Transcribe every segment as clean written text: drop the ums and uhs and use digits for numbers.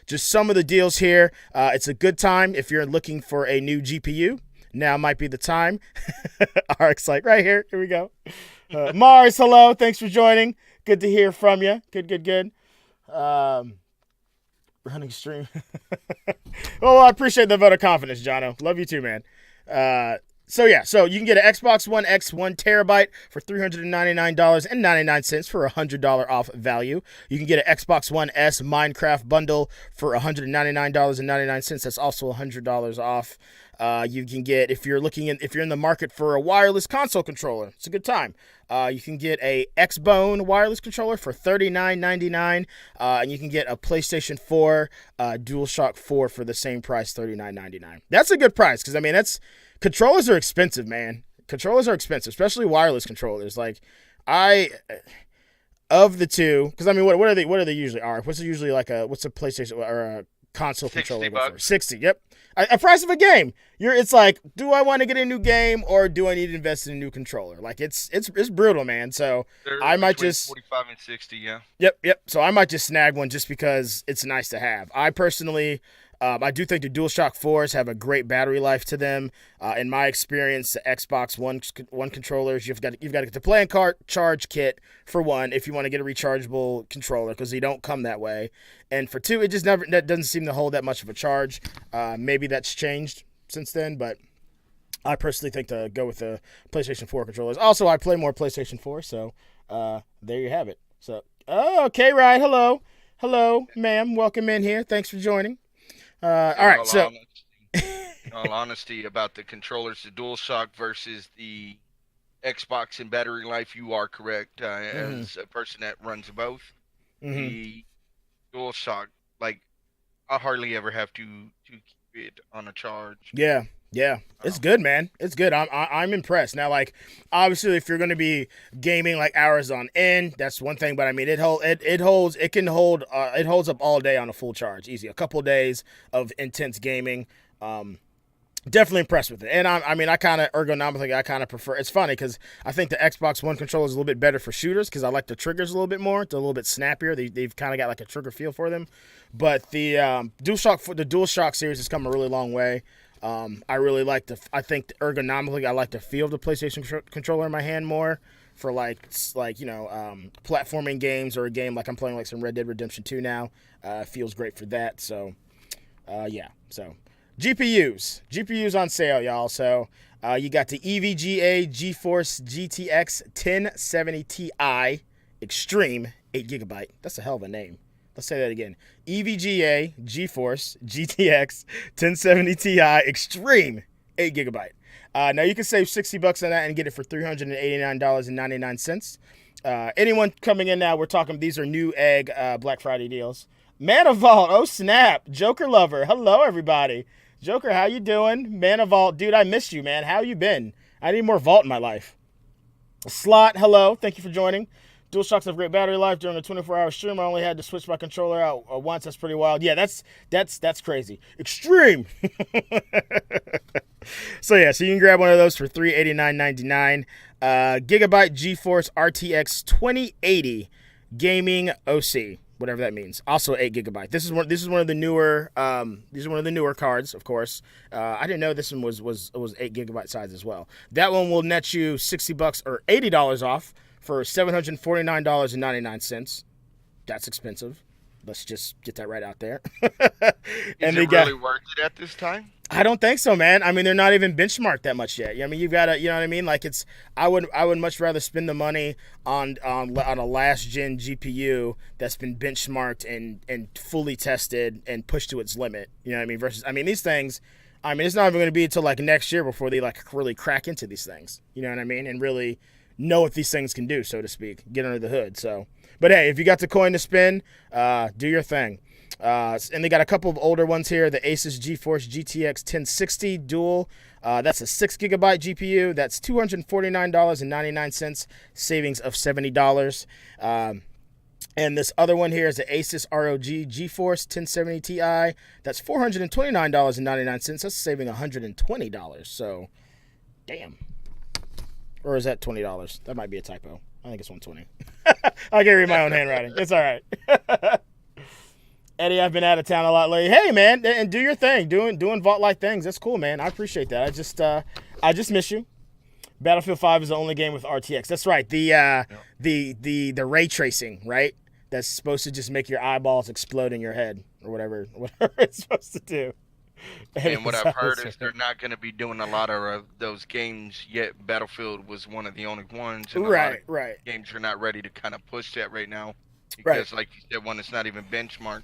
just some of the deals here. It's a good time if you're looking for a new GPU. Now might be the time. RX like right here. Here we go. Mars, hello. Thanks for joining. Good to hear from you. Good. Running stream. Well, I appreciate the vote of confidence, Jono. Love you too, man. So you can get an Xbox One X 1 terabyte for $399.99 for a $100 off value. You can get an Xbox One S Minecraft bundle for $199.99. That's also $100 off. You can get if you're in the market for a wireless console controller, it's a good time. You can get a Xbone wireless controller for $39.99, and you can get a PlayStation 4 DualShock 4 for the same price, $39.99. That's a good price because controllers are expensive, man. Controllers are expensive, especially wireless controllers. Like of the two, because what are they usually are? What's a PlayStation or a console controller go for? 60. Yep. A price of a game. It's like, do I want to get a new game or do I need to invest in a new controller? Like it's brutal, man. So I might just 45 and 60, yeah. Yep. So I might just snag one just because it's nice to have. I personally, I do think the DualShock 4s have a great battery life to them. In my experience, the Xbox One controllers, you've got to get the play and charge kit for one if you want to get a rechargeable controller because they don't come that way. And for two, that doesn't seem to hold that much of a charge. Maybe that's changed since then, but I personally think to go with the PlayStation 4 controllers. Also, I play more PlayStation 4, so there you have it. So, okay, right. Hello, ma'am. Welcome in here. Thanks for joining. All right, in all honesty, about the controllers, the DualShock versus the Xbox and battery life, you are correct. As a person that runs both, the DualShock, like I hardly ever have to keep it on a charge. Yeah, it's good, man. It's good. I'm impressed. Now, like obviously, if you're going to be gaming like hours on end, that's one thing. But I mean, it holds up all day on a full charge, easy. A couple of days of intense gaming. Definitely impressed with it. And I kind of ergonomically, prefer. It's funny because I think the Xbox One controller is a little bit better for shooters because I like the triggers a little bit more. They're a little bit snappier. They've kind of got like a trigger feel for them. But the DualShock series has come a really long way. I really I think ergonomically, I like the feel of the PlayStation controller in my hand more for platforming games or a game like I'm playing like some Red Dead Redemption 2 now. Feels great for that. So, yeah. So, GPUs on sale, y'all. So, you got the EVGA GeForce GTX 1070 Ti Extreme 8GB. That's a hell of a name. Let's say that again. EVGA GeForce GTX 1070 Ti Extreme 8GB. Now you can save $60 on that and get it for $389.99. Anyone coming in now, we're talking, these are new egg Black Friday deals. Manavault, oh snap. Joker Lover, hello everybody. Joker, how you doing? Manavault, dude, I missed you, man. How you been? I need more Vault in my life. Slot, hello. Thank you for joining. DualShocks have great battery life during a 24-hour stream. I only had to switch my controller out once. That's pretty wild. Yeah, that's crazy. Extreme. So you can grab one of those for $389.99. Gigabyte GeForce RTX 2080 Gaming OC, whatever that means. Also 8GB. This is one of the newer. These are one of the newer cards, of course. I didn't know this one was 8GB size as well. That one will net you $60 or $80 off for $749.99. That's expensive. Let's just get that right out there. And is it really worth it at this time? I don't think so, man. I mean, they're not even benchmarked that much yet. I mean, you've got to, you know what I mean? Like I would much rather spend the money on a last gen GPU that's been benchmarked and fully tested and pushed to its limit. You know what I mean? Versus, I mean, these things, I mean, it's not even going to be until like next year before they like really crack into these things. You know what I mean? And really know what these things can do, so to speak. Get under the hood. So, but hey, if you got the coin to spend, do your thing. And they got a couple of older ones here. The Asus GeForce GTX 1060 Dual. That's a 6GB GPU. That's $249.99, savings of $70. And this other one here is the Asus ROG GeForce 1070 Ti. That's $429.99. That's saving $120. So, damn. Or is that $20? That might be a typo. I think it's $120. I can't read my own handwriting. It's all right. Eddie, I've been out of town a lot lately. Hey, man, and do your thing, doing vault-like things. That's cool, man. I appreciate that. I just miss you. Battlefield 5 is the only game with RTX. That's right. The ray tracing, right? That's supposed to just make your eyeballs explode in your head or whatever it's supposed to do. And what I've heard is they're not going to be doing a lot of those games yet. Battlefield was one of the only ones. And right. Games are not ready to kind of push that right now because, like you said, one it's not even benchmarked.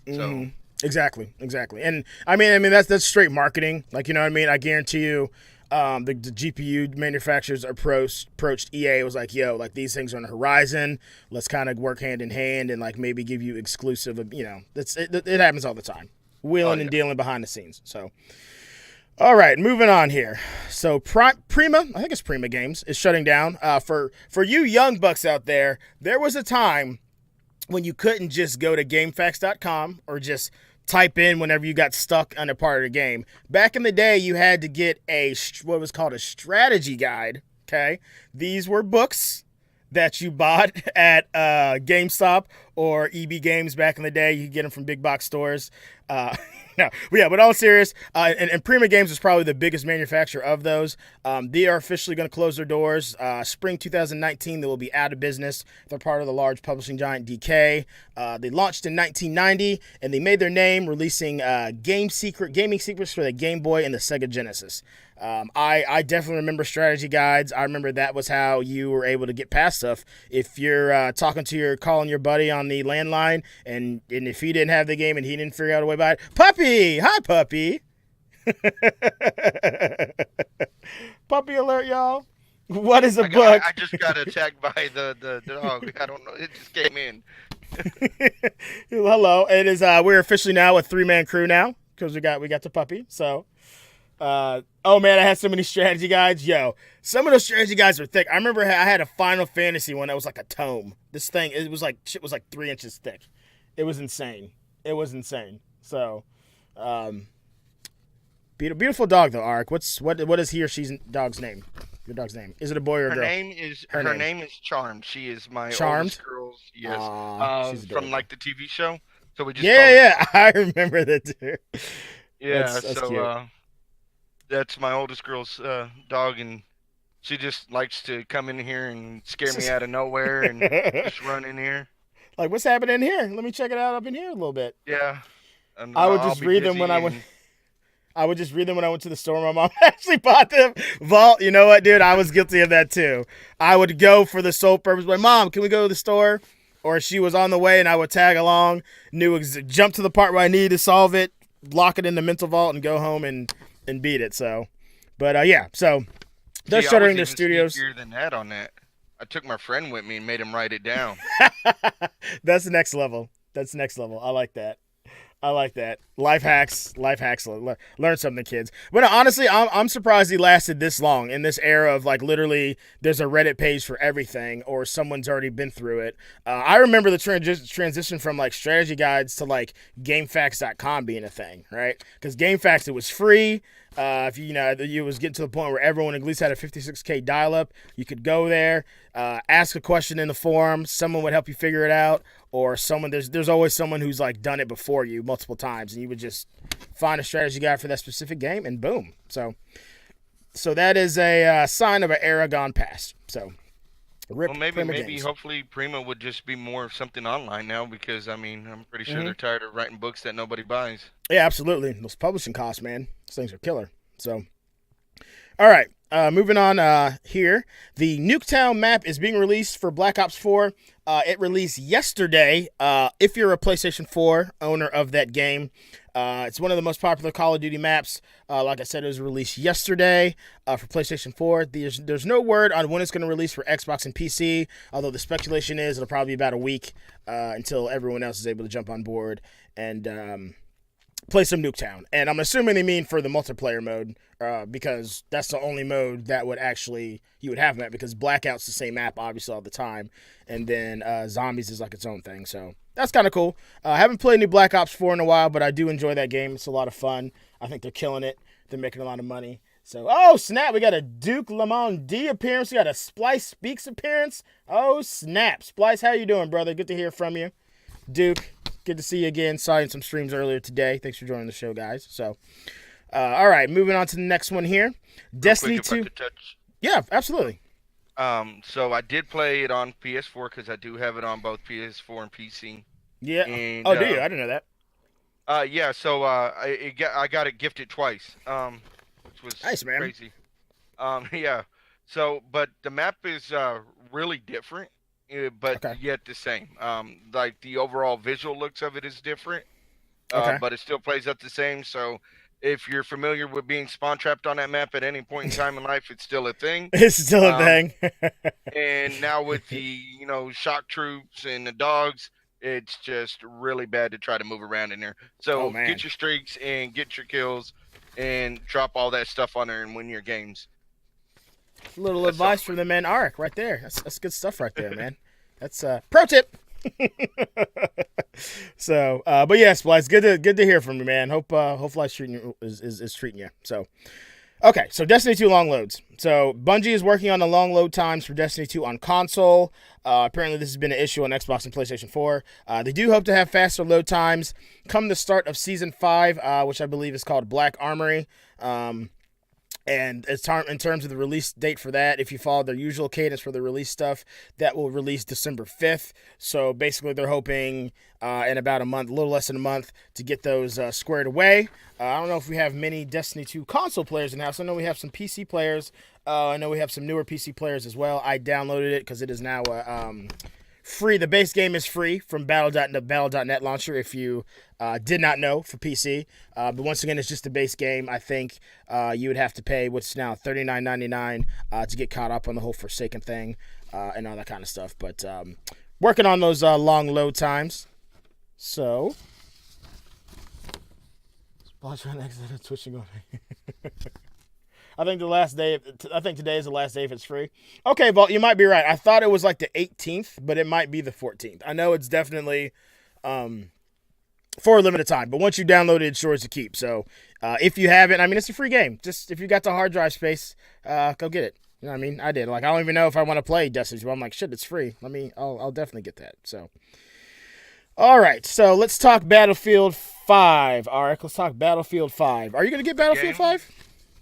So exactly. And I mean that's straight marketing. Like, you know what I mean? I guarantee you, the GPU manufacturers approached EA. It was like, yo, like these things are on the horizon. Let's kind of work hand in hand and like maybe give you exclusive. You know, it happens all the time. Wheeling and dealing behind the scenes. So, all right, moving on here. So Prima, I think it's Prima Games, is shutting down. For you young bucks out there, there was a time when you couldn't just go to GameFAQs.com or just type in whenever you got stuck on a part of the game. Back in the day, you had to get what was called a strategy guide. Okay, these were books that you bought at GameStop or EB Games back in the day. You could get them from big box stores. No, but all serious, and Prima Games is probably the biggest manufacturer of those. They are officially going to close their doors. Spring 2019, they will be out of business. They're part of the large publishing giant DK. They launched in 1990, and they made their name releasing gaming secrets for the Game Boy and the Sega Genesis. I definitely remember strategy guides. I remember that was how you were able to get past stuff. If you're calling your buddy on the landline, and if he didn't have the game and he didn't figure out a way by it, Puppy! Hi, Puppy! Puppy alert, y'all. What is a book? I just got attacked by the dog. I don't know. It just came in. Hello. It is. We're officially now a 3-man crew now because we got the puppy. So, oh man, I had so many strategy guides. Yo, some of those strategy guides are thick. I remember I had a Final Fantasy one that was like a tome. This thing, it was like 3 inches thick. It was insane. So, beautiful dog though, Ark. What is he or she's dog's name? Your dog's name? Is it a boy or a girl? Her name is Charmed. She is my Charmed? oldest girl's. Yes. She's from like the TV show. So we just I remember that too. Yeah. That's cute. That's my oldest girl's dog, and she just likes to come in here and scare me out of nowhere and just run in here. Like, what's happening here? Let me check it out up in here a little bit. Yeah. I would just read them when I went. I would just read them when I went to the store. My mom actually bought them. Vault, you know what, dude? I was guilty of that too. I would go for the sole purpose, like, Mom, can we go to the store? Or she was on the way and I would tag along, jump to the part where I needed to solve it, lock it in the mental vault, and go home and beat it. So, but yeah, so they're shuttering their studios. Sneakier than that on that. I took my friend with me and made him write it down. That's the next level. I like that. Life hacks. Learn something, kids. But honestly, I'm surprised he lasted this long in this era of like literally there's a Reddit page for everything or someone's already been through it. I remember the transition from like strategy guides to like GameFAQs.com being a thing, right? Because GameFAQs, it was free. If you was getting to the point where everyone at least had a 56K dial-up, you could go there, ask a question in the forum, someone would help you figure it out, or there's always someone who's like done it before you multiple times, and you would just find a strategy guide for that specific game, and boom. So that is a sign of an era gone past. So. Maybe hopefully Prima would just be more of something online now because I'm pretty sure they're tired of writing books that nobody buys. Yeah, absolutely. Those publishing costs, man, those things are killer. So, all right, moving on here. The Nuketown map is being released for Black Ops 4. It released yesterday. If you're a PlayStation 4 owner of that game, it's one of the most popular Call of Duty maps. Like I said, it was released yesterday for PlayStation 4. There's no word on when it's going to release for Xbox and PC, although the speculation is it'll probably be about a week until everyone else is able to jump on board and play some Nuketown. And I'm assuming they mean for the multiplayer mode because that's the only mode that you would have map because Blackout's the same map obviously all the time, and then Zombies is like its own thing. So that's kind of cool. I haven't played any Black Ops 4 in a while, but I do enjoy that game. It's a lot of fun. I think they're killing it. They're making a lot of money. So, oh, snap. We got a Duke Lamont D appearance. We got a Splice Speaks appearance. Oh, snap. Splice, how you doing, brother? Good to hear from you. Duke, Good to see you again. Saw you in some streams earlier today. Thanks for joining the show, guys. So, all right, moving on to the next one here. Destiny 2. Yeah, absolutely. So I did play it on PS4 because I do have it on both PS4 and PC. Yeah. And, oh, do you? I didn't know that. Yeah. So I got it gifted twice. Which was nice, man. crazy. Yeah. So, but the map is really different, but yet the same. Like the overall visual looks of it is different. But it still plays up the same. So if you're familiar with being spawn trapped on that map at any point in time in life, it's still a thing. It's still a thing. And now with the shock troops and the dogs, it's just really bad to try to move around in there. So get your streaks and get your kills and drop all that stuff on there and win your games. Little advice from the man Arik right there. That's good stuff right there, man. That's pro tip. So, but yes, Splice, good to hear from you, man. Hope Life treating you is treating you. So, okay, so Destiny 2 long loads. So Bungie is working on the long load times for Destiny 2 on console. Apparently, this has been an issue on Xbox and PlayStation 4. They do hope to have faster load times come the start of Season 5, which I believe is called Black Armory. And in terms of the release date for that, if you follow their usual cadence for the release stuff, that will release December 5th. So basically, they're hoping in about a month, a little less than a month, to get those squared away. I don't know if we have many Destiny 2 console players in the house. I know we have some PC players. I know we have some newer PC players as well. I downloaded it because it is now free. The base game is free from Battle.net launcher if you did not know for PC. But once again, it's just the base game. I think you would have to pay what's now $39.99 to get caught up on the whole Forsaken thing and all that kind of stuff. But working on those long load times. So, trying to exit twitching on me. I think today is the last day if it's free. Okay, Vault, you might be right. I thought it was like the 18th, but it might be the 14th. I know it's definitely for a limited time, but once you download it, it's yours to keep. So if you haven't, I mean, it's a free game. Just if you got the hard drive space, go get it. You know what I mean? I did. Like, I don't even know if I want to play Destiny, but I'm like, shit, it's free. I'll definitely get that. So, all right. So let's talk Battlefield 5. All right, let's talk Battlefield 5. Are you gonna get Battlefield 5?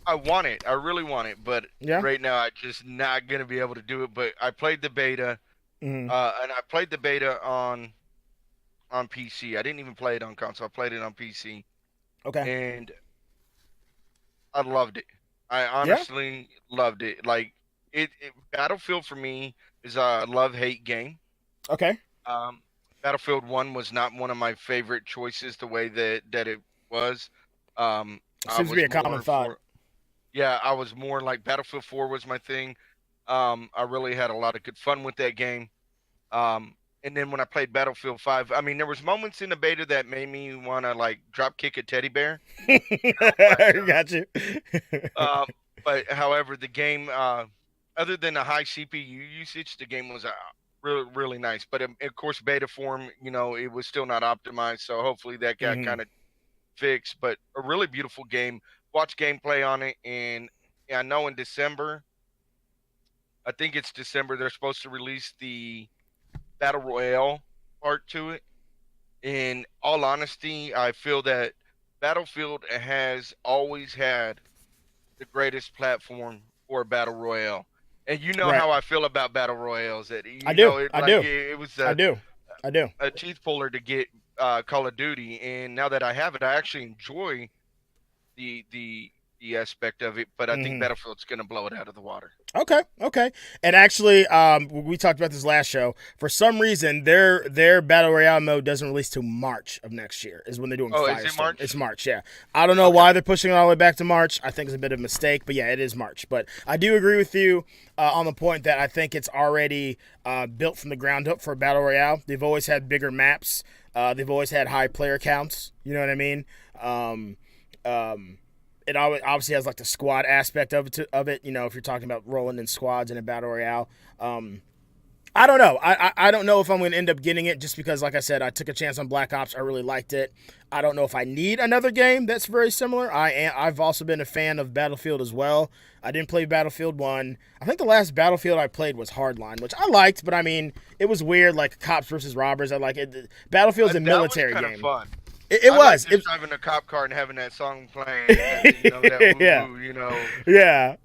I want it. I really want it, but right now I'm just not gonna be able to do it. But I played the beta, and I played the beta on PC. I didn't even play it on console. I played it on PC. Okay. And I loved it. I honestly loved it. Like it Battlefield for me is a love-hate game. Okay. Battlefield 1 was not one of my favorite choices the way that it was. Seems to be a common thought. Yeah, I was more like Battlefield 4 was my thing. I really had a lot of good fun with that game. And then when I played Battlefield 5, I mean, there was moments in the beta that made me want to like drop kick a teddy bear. Got you. But however, the game, other than the high CPU usage, the game was really, really nice. But of course, beta form, it was still not optimized. So hopefully that got kind of fixed. But a really beautiful game. Watch gameplay on it, and I know in December, I think it's December, they're supposed to release the Battle Royale part to it. In all honesty, I feel that Battlefield has always had the greatest platform for Battle Royale. And you know how I feel about Battle Royales. That I do. It was I do. a teeth puller to get Call of Duty, and now that I have it, I actually enjoy the aspect of it, but I think Battlefield's going to blow it out of the water. Okay. And actually, we talked about this last show. For some reason, their Battle Royale mode doesn't release till March of next year, is when they're doing Firestorm. Is it March? It's March, yeah. I don't know why they're pushing it all the way back to March. I think it's a bit of a mistake, but yeah, it is March. But I do agree with you on the point that I think it's already built from the ground up for Battle Royale. They've always had bigger maps. They've always had high player counts. You know what I mean? It obviously has like the squad aspect of it. If you're talking about rolling in squads in a battle royale, I don't know. I don't know if I'm going to end up getting it just because, like I said, I took a chance on Black Ops. I really liked it. I don't know if I need another game that's very similar. I've also been a fan of Battlefield as well. I didn't play Battlefield 1. I think the last Battlefield I played was Hardline, which I liked, but I mean, it was weird, like cops versus robbers. I like it. Battlefield's a military game. game. Fun. It was. Like just having a cop car and having that song playing, that yeah. woo, Yeah.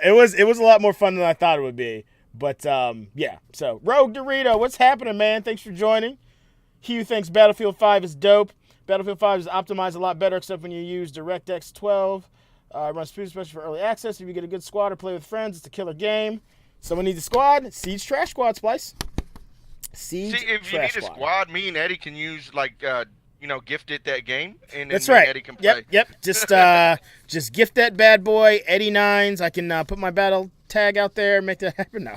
It was a lot more fun than I thought it would be. But, yeah. So, Rogue Dorito, what's happening, man? Thanks for joining. Hugh thinks Battlefield 5 is dope. Battlefield 5 is optimized a lot better, except when you use DirectX 12. Runs smooth, especially for early access. If you get a good squad or play with friends, it's a killer game. Someone needs a squad. Siege Trash Squad, Splice. See, if you need a squad, me and Eddie can use, gift it that game. And that's right. Eddie can play. Yep. Just gift that bad boy, Eddie Nines. I can put my battle tag out there, make that happen now.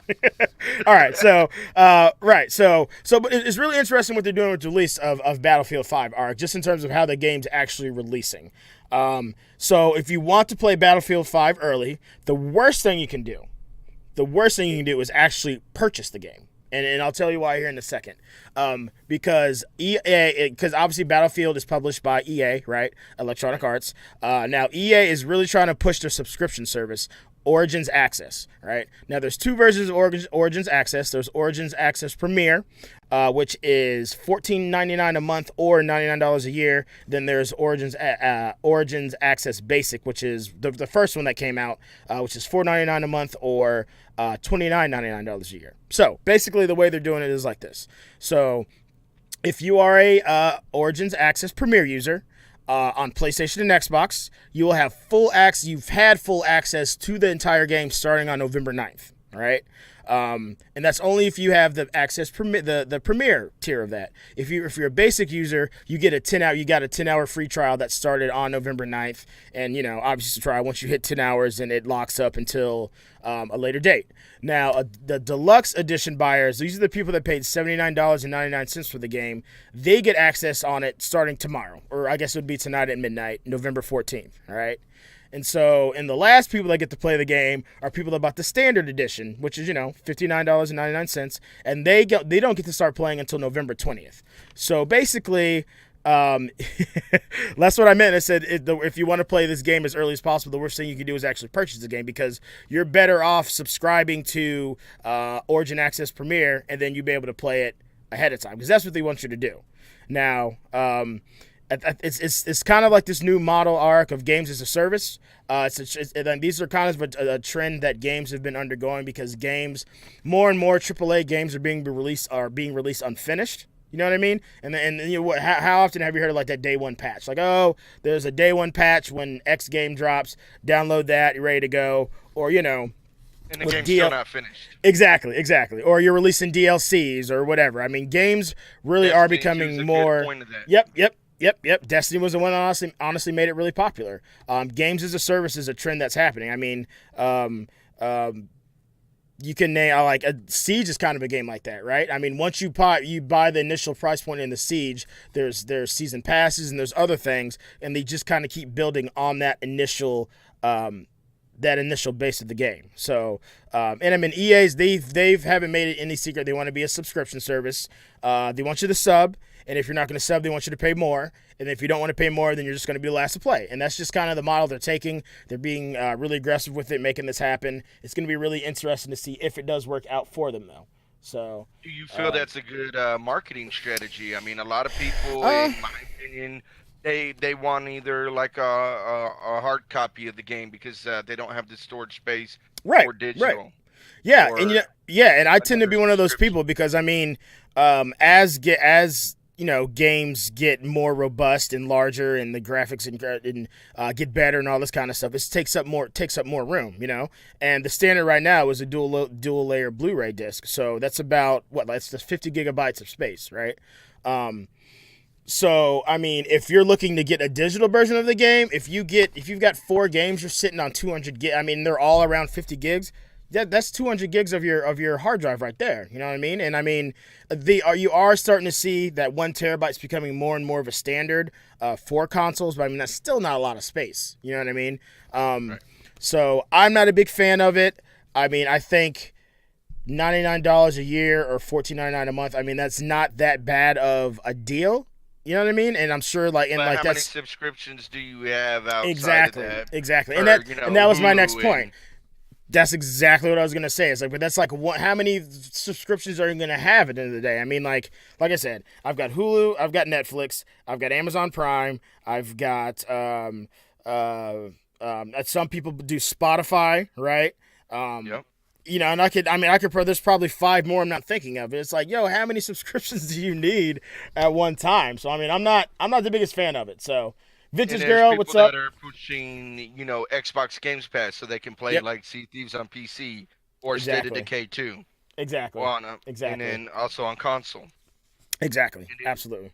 All right, so but it's really interesting what they're doing with the release of Battlefield 5 ARC, just in terms of how the game's actually releasing. So if you want to play Battlefield 5 early, the worst thing you can do is actually purchase the game. And I'll tell you why here in a second. Because because obviously Battlefield is published by EA, right? Electronic Arts. Now EA is really trying to push their subscription service, Origins Access, right? Now there's two versions of Origins Access. There's Origins Access Premier, which is $14.99 a month or $99 a year. Then there's Origins Access Basic, which is the first one that came out, which is $4.99 a month or $29.99 a year. So basically the way they're doing it is like this. So if you are a Origins Access Premier user, on PlayStation and Xbox, you will have full access. You've had full access to the entire game starting on November 9th. All right. And that's only if you have the access the premier tier of that. If you're a basic user, you get a 10-hour free trial that started on November 9th. And obviously the trial, once you hit 10 hours, and it locks up until a later date. Now, the deluxe edition buyers, these are the people that paid $79.99 for the game. They get access on it starting tomorrow, or I guess it would be tonight at midnight, November 14th. All right. And so, the last people that get to play the game are people that bought the standard edition, which is, $59.99, and they don't get to start playing until November 20th. So basically, that's what I meant. I said if you want to play this game as early as possible, the worst thing you can do is actually purchase the game, because you're better off subscribing to Origin Access Premier, and then you'll be able to play it ahead of time, because that's what they want you to do. Now, it's kind of like this new model arc of games as a service. These are kind of a trend that games have been undergoing, because more and more AAA games are being released unfinished. You know what I mean? And how often have you heard of like that day one patch? Like, oh, there's a day one patch when X game drops. Download that, you're ready to go. Or and the game's still not finished. Exactly. Or you're releasing DLCs or whatever. I mean, games really are becoming more. Point of that. Yep. Destiny was the one that honestly made it really popular. Games as a service is a trend that's happening. I mean, you can name Siege is kind of a game like that, right? I mean, once you buy the initial price point in the Siege, there's season passes and there's other things, and they just kind of keep building on that initial base of the game. So, and I mean, EA's they haven't made it any secret they want to be a subscription service. They want you to sub, and if you're not going to sub, they want you to pay more. And if you don't want to pay more, then you're just going to be last to play. And that's just kind of the model they're taking. They're being really aggressive with it, making this happen. It's going to be really interesting to see if it does work out for them, though. So, do you feel that's a good marketing strategy? I mean, a lot of people, in my opinion, they want either like a hard copy of the game because they don't have the storage space, or digital. Right. Yeah, and I tend to be one of those people, because I mean, as games get more robust and larger, and the graphics and get better and all this kind of stuff, it takes up more room, And the standard right now is a dual layer Blu-ray disc, so that's about that's 50 gigabytes of space, right? So I mean, if you're looking to get a digital version of the game, if you've got 4 games, you're sitting on 200 gig. I mean, they're all around 50 gigs. That's 200 gigs of your hard drive right there. You know what I mean? And I mean, you are starting to see that 1 terabyte is becoming more and more of a standard for consoles, but I mean, that's still not a lot of space. You know what I mean? Right. So I'm not a big fan of it. I mean, I think $99 a year or $14.99 a month. I mean, that's not that bad of a deal. You know what I mean? And I'm sure But how many that's subscriptions do you have outside of exactly, that? exactly. For, And that was my next Hulu point. That's exactly what I was gonna say. It's like, but that's like, how many subscriptions are you gonna have at the end of the day? I mean, like I said, I've got Hulu, I've got Netflix, I've got Amazon Prime, I've got some people do Spotify, right? Yep. You know, and I could there's probably 5 more I'm not thinking of. It's like, yo, how many subscriptions do you need at one time? So I mean, I'm not the biggest fan of it. So Vintage Girl, what's up? People that are pushing, Xbox Games Pass so they can play like Sea Thieves on PC or State of Decay 2. Exactly. And then also on console. Exactly. Then, Absolutely.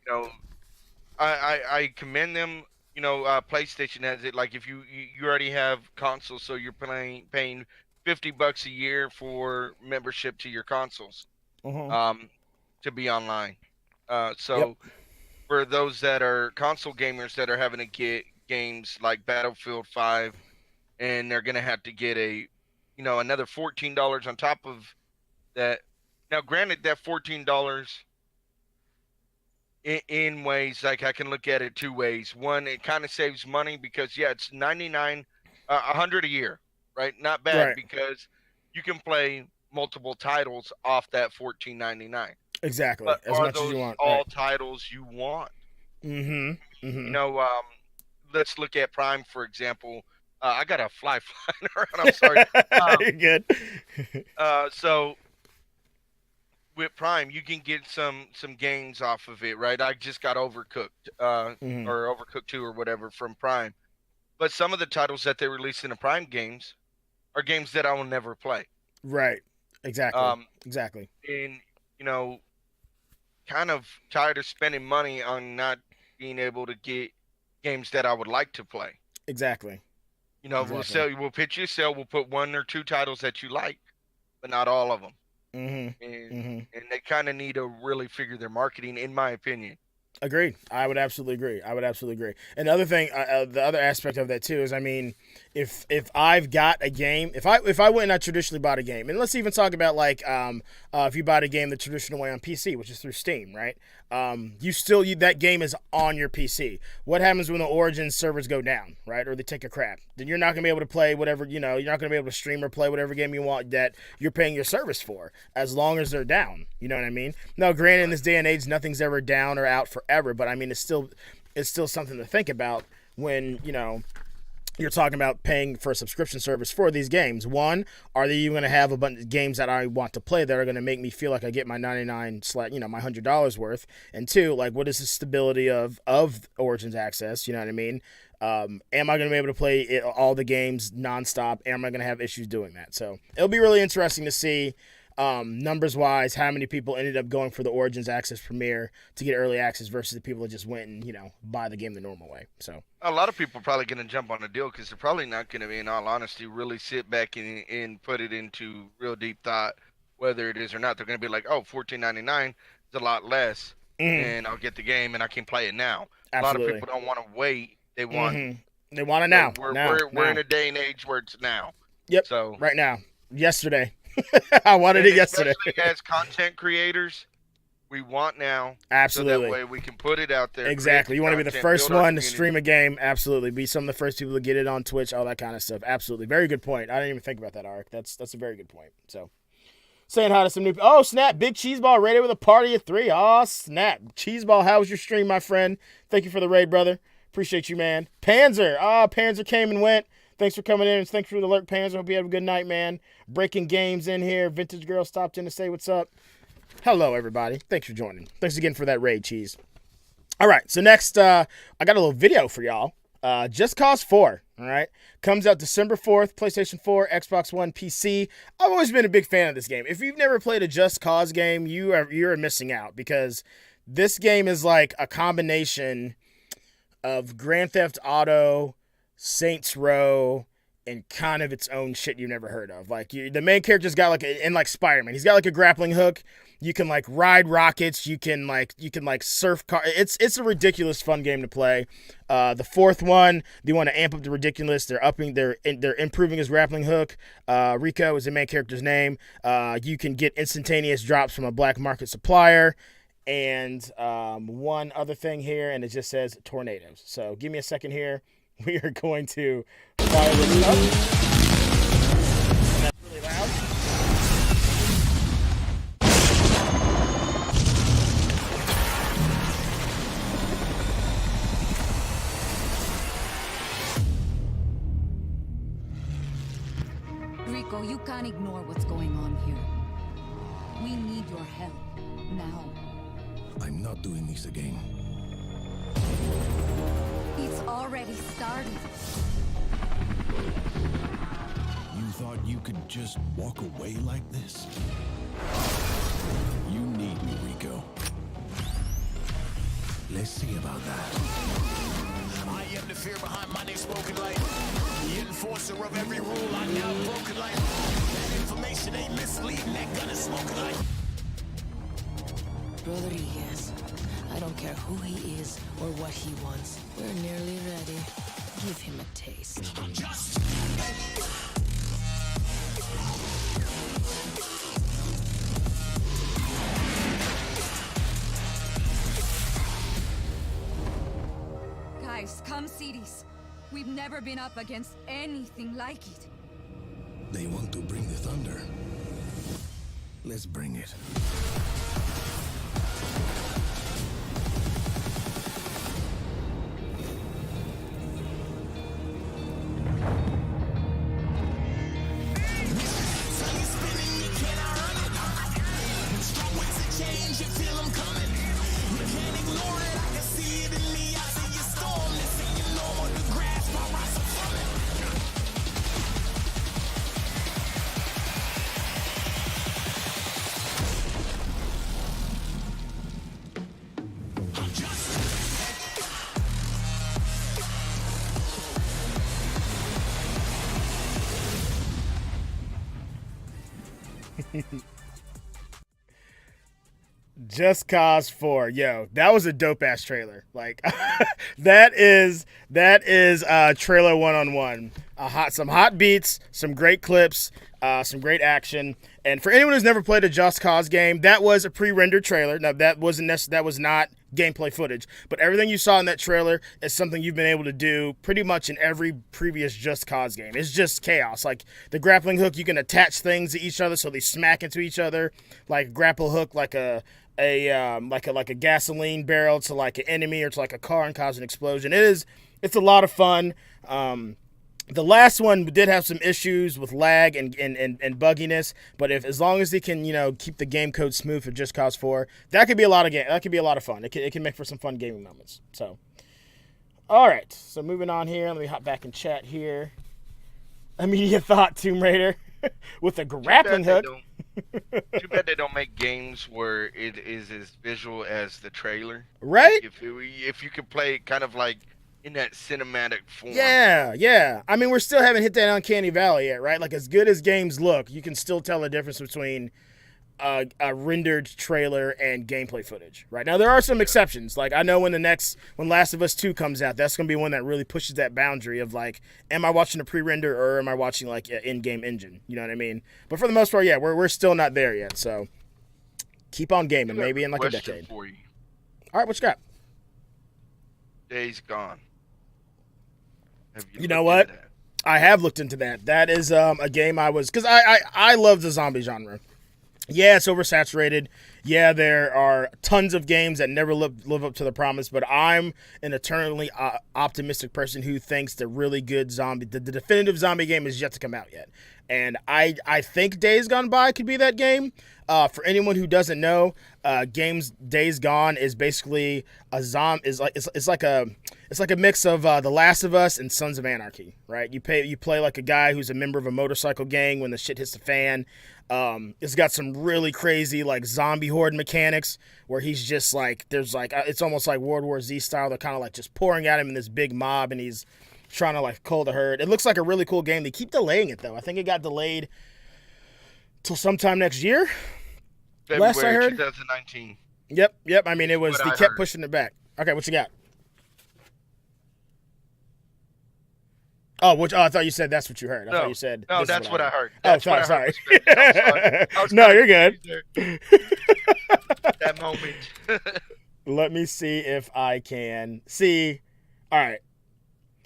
I commend them. PlayStation has it. Like if you already have consoles, so you're paying $50 a year for membership to your consoles, to be online. For those that are console gamers that are having to get games like Battlefield 5, and they're gonna have to get another $14 on top of that. Now, granted, that $14 in ways, like I can look at it 2 ways. One, it kind of saves money because it's $100 a year, right? Not bad, because you can play multiple titles off that $14.99. Exactly. But as are much those as you want. all titles you want? Let's look at Prime, for example. I got a fly flying around. I'm sorry. You're good. So with Prime, you can get some games off of it, right? I just got Overcooked, or Overcooked 2 or whatever from Prime. But some of the titles that they release in the Prime games are games that I will never play. Right. Exactly. Exactly. And kind of tired of spending money on not being able to get games that I would like to play. Exactly. We'll pitch you a sale. We'll put 1 or 2 titles that you like, but not all of them. And they kind of need to really figure their marketing, in my opinion. Agreed. I would absolutely agree. And the other thing, the other aspect of that too is, I mean, if I've got a game, if I went and I traditionally bought a game, and let's even talk about like if you bought a game the traditional way on PC, which is through Steam, right? That game is on your PC. What happens when the Origin servers go down, right? Or they take a crap? Then you're not gonna be able to play whatever, you're not gonna be able to stream or play whatever game you want that you're paying your service for, as long as they're down. You know what I mean? Now, granted, in this day and age, nothing's ever down or out forever, but I mean, it's still something to think about when, you're talking about paying for a subscription service for these games. One, are they even going to have a bunch of games that I want to play that are going to make me feel like I get my my $100 worth? And 2, like, what is the stability of Origins access? You know what I mean? Am I going to be able to play all the games nonstop? Am I going to have issues doing that? So it'll be really interesting to see, numbers wise, how many people ended up going for the Origins Access Premier to get early access versus the people that just went and buy the game the normal way. So a lot of people are probably going to jump on the deal because they're probably not going to, in all honesty, really sit back and put it into real deep thought whether it is or not. They're going to be like, oh, $14.99 is a lot less, and I'll get the game and I can play it now. Absolutely. A lot of people don't want to wait. They want they want it now. We're in a day and age where it's now. Yep. So right now, yesterday. I wanted it yesterday. Especially as content creators, we want now. Absolutely. So that way we can put it out there. Exactly. You want to be the first one to stream a game. Absolutely. Be some of the first people to get it on Twitch, all that kind of stuff. Absolutely. Very good point. I didn't even think about that, Arik. That's a very good point. So, saying hi to some new people. Oh, snap. Big Cheeseball raided with a party of 3. Oh, snap. Cheeseball, how was your stream, my friend? Thank you for the raid, brother. Appreciate you, man. Panzer. Panzer came and went. Thanks for coming in. Thanks for the alert, Panzer. Hope you have a good night, man. Breaking Games in here. Vintage Girl stopped in to say what's up. Hello, everybody. Thanks for joining. Thanks again for that raid, Cheese. All right, so next, I got a little video for y'all. Just Cause 4, all right? Comes out December 4th, PlayStation 4, Xbox One, PC. I've always been a big fan of this game. If you've never played a Just Cause game, you're missing out because this game is like a combination of Grand Theft Auto, Saints Row, in kind of its own shit you've never heard of. Like the main character's got like in like Spider-Man, he's got like a grappling hook. You can like ride rockets. You can like surf car. It's a ridiculous fun game to play. The fourth one, they want to amp up the ridiculous. They're improving his grappling hook. Rico is the main character's name. You can get instantaneous drops from a black market supplier. And one other thing here, and it just says tornadoes. So give me a second here. We are going to fire this up. And that's really loud. Rico, you can't ignore what's going on here. We need your help now. I'm not doing this again. It's already started. You thought you could just walk away like this? You need me, Rico. Let's see about that. I am the fear behind my name spoken light. The enforcer of every rule I now broken light. That information ain't misleading, that gun is smoking light. Rodriguez, I don't care who he is or what he wants. We're nearly ready. Give him a taste. Guys, come see this. We've never been up against anything like it. They want to bring the thunder. Let's bring it. Just Cause 4. Yo, that was a dope ass trailer. Like that is trailer 1-on-1. Some hot beats, some great clips, some great action. And for anyone who's never played a Just Cause game, that was a pre-rendered trailer. Now that was not gameplay footage, but everything you saw in that trailer is something you've been able to do pretty much in every previous Just Cause game. It's just chaos. Like the grappling hook, you can attach things to each other so they smack into each other. Like grapple hook, like a gasoline barrel to like an enemy or to like a car and cause an explosion. It's a lot of fun. The last one did have some issues with lag and bugginess, but as long as they can, keep the game code smooth for Just Cause 4, that could be a lot of fun. It can make for some fun gaming moments. So, all right. So moving on here, let me hop back in chat here. Immediate thought: Tomb Raider with a grappling hook. Too bad they don't make games where it is as visual as the trailer. Right? If you could play it kind of like in that cinematic form. Yeah. I mean, we still haven't hit that uncanny valley yet, right? Like, as good as games look, you can still tell the difference between a rendered trailer and gameplay footage, right? Now, there are some exceptions. Like, I know when Last of Us 2 comes out, that's going to be one that really pushes that boundary of, like, am I watching a pre-render or am I watching, like, an in-game engine? You know what I mean? But for the most part, yeah, we're still not there yet, so keep on gaming, maybe in, like, a decade. For you. All right, what you got? Days Gone. You know what? I have looked into that. That is a game because I love the zombie genre. Yeah, it's oversaturated. Yeah, there are tons of games that never live up to the promise, but I'm an eternally optimistic person who thinks the really good the definitive zombie game is yet to come out yet. And I think Days Gone By could be that game. For anyone who doesn't know, Days Gone is basically it's like a mix of The Last of Us and Sons of Anarchy, right? You play like a guy who's a member of a motorcycle gang when the shit hits the fan. It's got some really crazy like zombie horde mechanics where he's just like it's almost like World War Z style. They're kind of like just pouring at him in this big mob, and he's trying to like cull the herd. It looks like a really cool game. They keep delaying it though. I think it got delayed till sometime next year. February Last I heard. 2019. Yep. I mean, it was. What They I kept heard. pushing it back. Okay, what you got? Oh, I thought you said that's what you heard. I thought you said. No, this is that's what I heard. Oh, That's sorry, what I heard. sorry. I'm sorry. I was No, kinda you're good. confused there. That moment. Let me see if I can see. All right.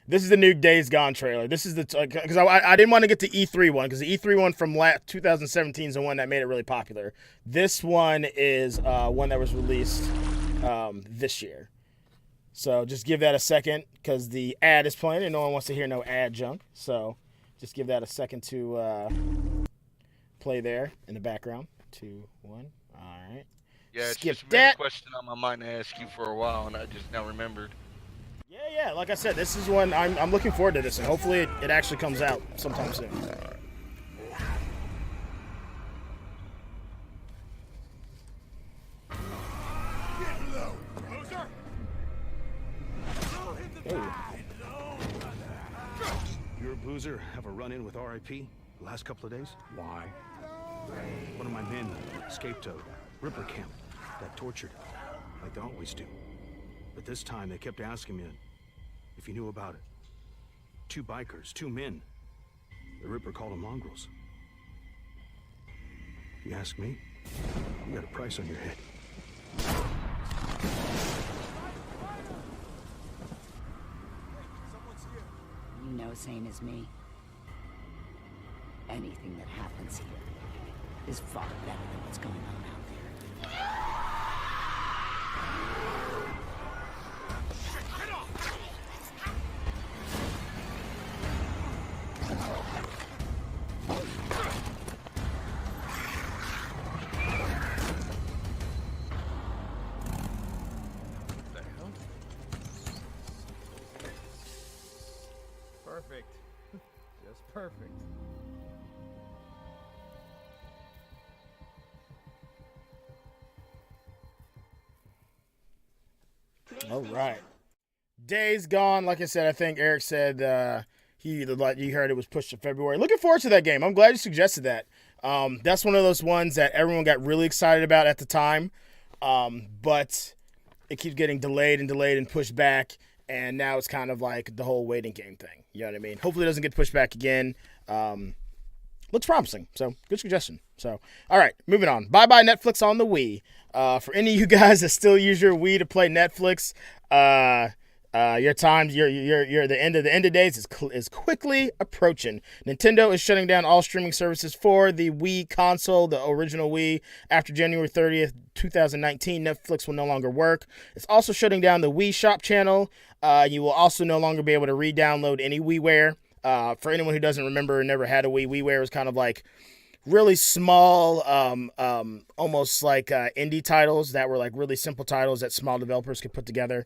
This is the new Days Gone trailer. This is the because I didn't want to get the E3 one because the E3 one from 2017 is the one that made it really popular. This one is one that was released this year. So just give that a second because the ad is playing and no one wants to hear no ad junk. So just give that a second to play there in the background. 2, 1. All right. Yeah, it's Skip just been a that. question on my mind to ask you for a while, and I just now remembered. Yeah. Like I said, this is one I'm looking forward to this, and hopefully it actually comes out sometime soon. You or Boozer have a run-in with RIP the last couple of days? Why? One of my men escaped a Ripper camp, got tortured, like they always do. But this time they kept asking me if you knew about it. 2 bikers, 2 men. The Ripper called them mongrels. If you ask me, you got a price on your head. You know, same as me. Anything that happens here is far better than what's going on out there. Perfect. Just perfect. All right. Days Gone. Like I said, I think Eric said you heard it was pushed to February. Looking forward to that game. I'm glad you suggested that. That's one of those ones that everyone got really excited about at the time, but it keeps getting delayed and pushed back, and now it's kind of like the whole waiting game thing. You know what I mean? Hopefully it doesn't get pushed back again. Looks promising, so good suggestion. So, all right, moving on. Bye-bye Netflix on the Wii. For any of you guys that still use your Wii to play Netflix, your time, the end of days is quickly approaching. Nintendo is shutting down all streaming services for the Wii console, the original Wii, after January 30th, 2019. Netflix will no longer work. It's also shutting down the Wii Shop channel. You will also no longer be able to re-download any WiiWare. For anyone who doesn't remember or never had a Wii, WiiWare was kind of like really small, almost like indie titles that were like really simple titles that small developers could put together.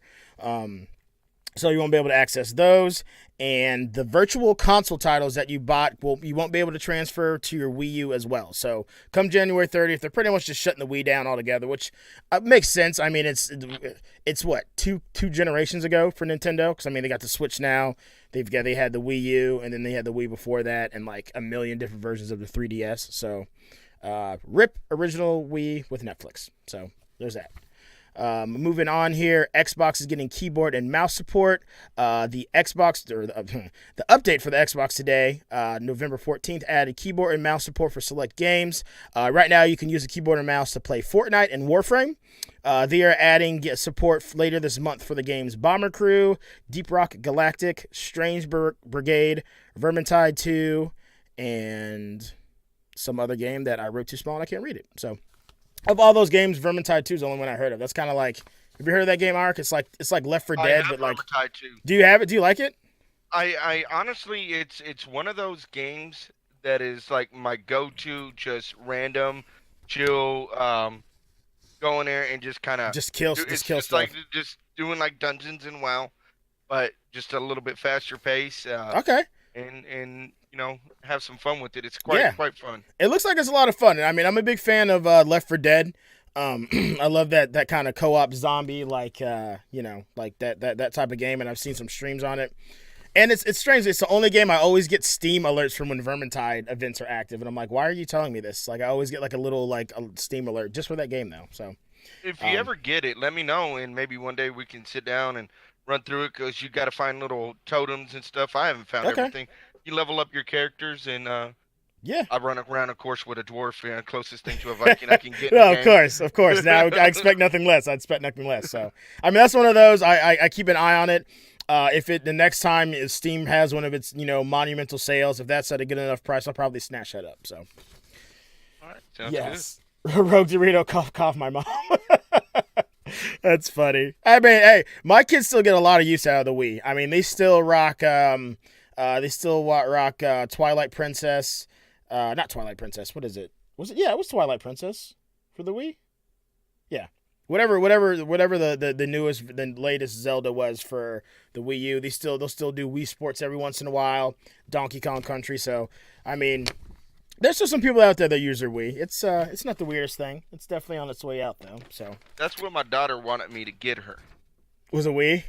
So you won't be able to access those. And the virtual console titles that you bought, you won't be able to transfer to your Wii U as well. So come January 30th, they're pretty much just shutting the Wii down altogether, which makes sense. I mean, it's what, two generations ago for Nintendo? Because, I mean, they got the Switch now. They had the Wii U, and then they had the Wii before that, and like a million different versions of the 3DS. So rip original Wii with Netflix. So there's that. Moving on here, Xbox is getting keyboard and mouse support. The update for the Xbox today, November 14th, added keyboard and mouse support for select games. Right now, you can use a keyboard and mouse to play Fortnite and Warframe. They are adding support later this month for the games Bomber Crew, Deep Rock Galactic, Strange Brigade, Vermintide 2, and some other game that I wrote too small and I can't read it. So, of all those games, Vermintide 2 is the only one I heard of. That's kind of like, have you heard of that game, Ark? It's like Left 4 Dead, but like, Vermintide 2. do you have it? Do you like it? I honestly, it's one of those games that is like my go-to, just random, chill, go in there and just kind of kill stuff. Like just doing like dungeons and WoW, but just a little bit faster pace. Okay. And you know, have some fun with it. It's quite fun. It looks like it's a lot of fun. I mean, I'm a big fan of Left 4 Dead. I love that kind of co-op zombie, like like that type of game, and I've seen some streams on it. And it's strange. It's the only game I always get Steam alerts from when Vermintide events are active, and I'm like, why are you telling me this? Like, I always get like a little like a Steam alert just for that game though. So If you ever get it, let me know, and maybe one day we can sit down and run through it, because you got to find little totems and stuff. I haven't found Okay. everything. You level up your characters, and yeah. I run around, of course, with a dwarf, closest thing to a Viking I can get. No, of course. Now I expect nothing less. I expect nothing less. So, I mean, that's one of those. I keep an eye on it. If the next time Steam has one of its monumental sales, if that's at a good enough price, I'll probably snatch that up. So, All right, sounds yes, Rogue Dorito, cough, my mom. That's funny. I mean, hey, my kids still get a lot of use out of the Wii. I mean, they still rock. Twilight Princess. Not Twilight Princess. What is it? Was it? Yeah, it was Twilight Princess for the Wii. Yeah, whatever the newest, the latest Zelda was for the Wii U. They'll still do Wii Sports every once in a while. Donkey Kong Country. So I mean, there's still some people out there that use their Wii. It's not the weirdest thing. It's definitely on its way out though. So That's what my daughter wanted me to get her. was a Wii.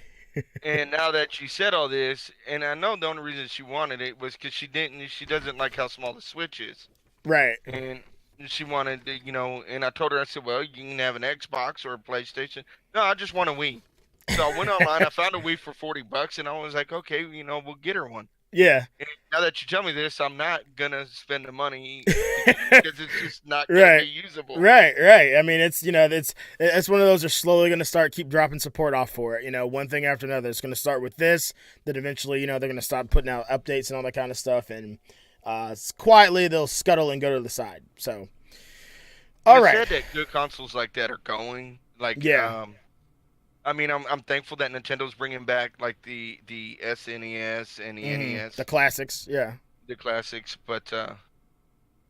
And now that you said all this, and I know the only reason she wanted it was because she doesn't like how small the Switch is. Right. And she wanted to, and I told her, I said, well, you can have an Xbox or a PlayStation. No, I just want a Wii. So I went online, I found a Wii for $40, and I was like, okay, we'll get her one. Yeah. And now that you tell me this, I'm not going to spend the money because it's just not going Right. to be usable. Right. I mean, it's one of those they're slowly going to keep dropping support off for it. One thing after another. It's going to start with this, then eventually, they're going to start putting out updates and all that kind of stuff, and quietly they'll scuttle and go to the side. So, all right. Said that good consoles like that are going. Like, Yeah. I mean, I'm thankful that Nintendo's bringing back like the SNES and the NES, The classics, yeah. the classics. But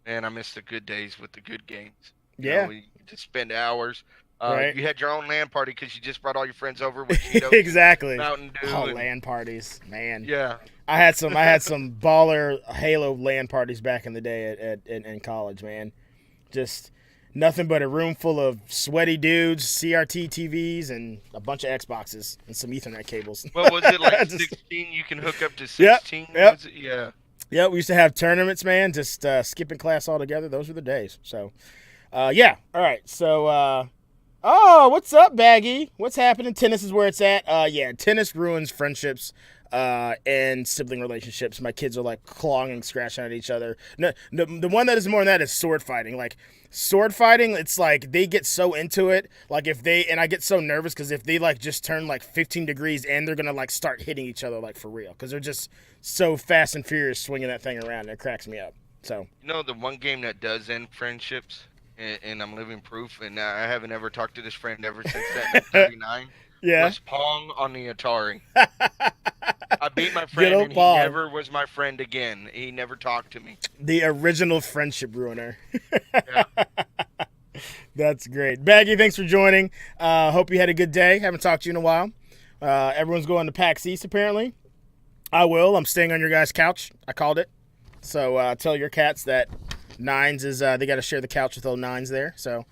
man, I miss the good days with the good games. Yeah. You just spend hours. Right. You had your own LAN party because you just brought all your friends over with Cheetos, Exactly. Mountain Dew. Oh, and- LAN parties, man. Yeah. I had some baller Halo LAN parties back in the day in college, man. Just nothing but a room full of sweaty dudes, CRT TVs, and a bunch of Xboxes and some Ethernet cables. What was it, like Just- 16? You can hook up to Yep, 16? yep. Was it? Yeah. Yeah, we used to have tournaments, man. Just skipping class altogether. Those were the days. So, yeah. All right. So, what's up, Baggy? What's happening? Tennis is where it's at. Yeah, tennis ruins friendships and sibling relationships. My kids are like clawing and scratching at each other. No, the one that is more than that is sword fighting. Like sword fighting, it's like they get so into it. Like I get so nervous because if they like just turn like 15 degrees and they're gonna like start hitting each other like for real because they're just so fast and furious swinging that thing around. It cracks me up. So The one game that does end friendships, and I'm living proof, and I haven't ever talked to this friend ever since that 39, yeah, was Pong on the Atari. I beat my friend, old and he Pong. never was my friend again. He never talked to me. the original friendship ruiner. Yeah. That's great. Baggy, thanks for joining. Hope you had a good day. Haven't talked to you in a while. Everyone's going to PAX East, apparently. I will. I'm staying on your guys' couch. I called it. So tell your cats that Nines is, they got to share the couch with old Nines there. So,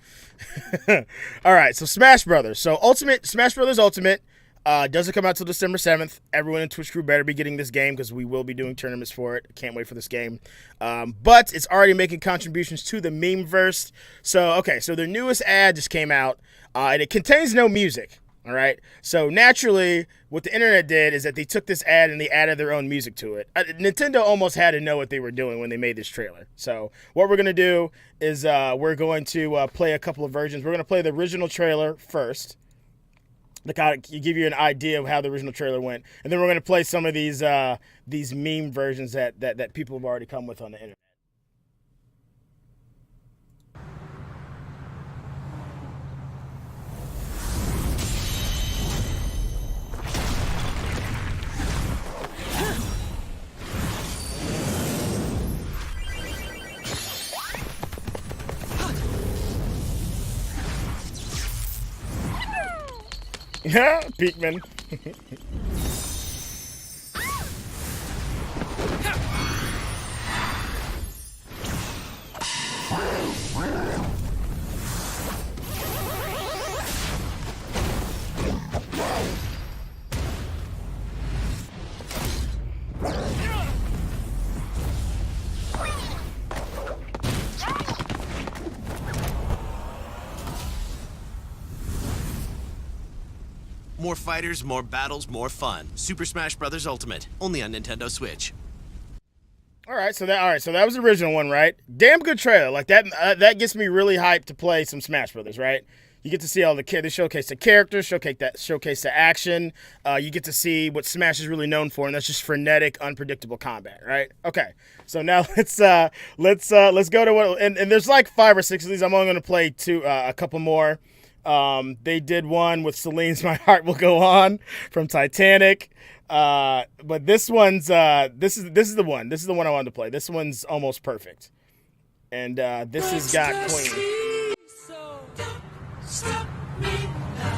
all right. So Smash Brothers. So Smash Brothers Ultimate doesn't come out till December 7th. Everyone in Twitch crew better be getting this game because we will be doing tournaments for it. Can't wait for this game. But it's already making contributions to the memeverse. So their newest ad just came out, and it contains no music. All right. So naturally, what the internet did is that they took this ad and they added their own music to it. Nintendo almost had to know what they were doing when they made this trailer. So what we're going to do is we're going to play a couple of versions. We're going to play the original trailer first, to kind of give you an idea of how the original trailer went. And then we're going to play some of these meme versions that people have already come with on the internet. Peekman. More fighters, more battles, more fun. Super Smash Bros. Ultimate, only on Nintendo Switch. All right, so that was the original one, right? Damn good trailer. Like that gets me really hyped to play some Smash Brothers, right? You get to see all they showcase the characters, showcase the action. You get to see what Smash is really known for, and that's just frenetic, unpredictable combat, right? Okay, so now let's go to what, and there's like 5 or 6 of these. I'm only going to play a couple more. They did one with Celine's "My Heart Will Go On" from Titanic. But this one's this is the one. This is the one I wanted to play. This one's almost perfect. And this has got Queen. Stop me now.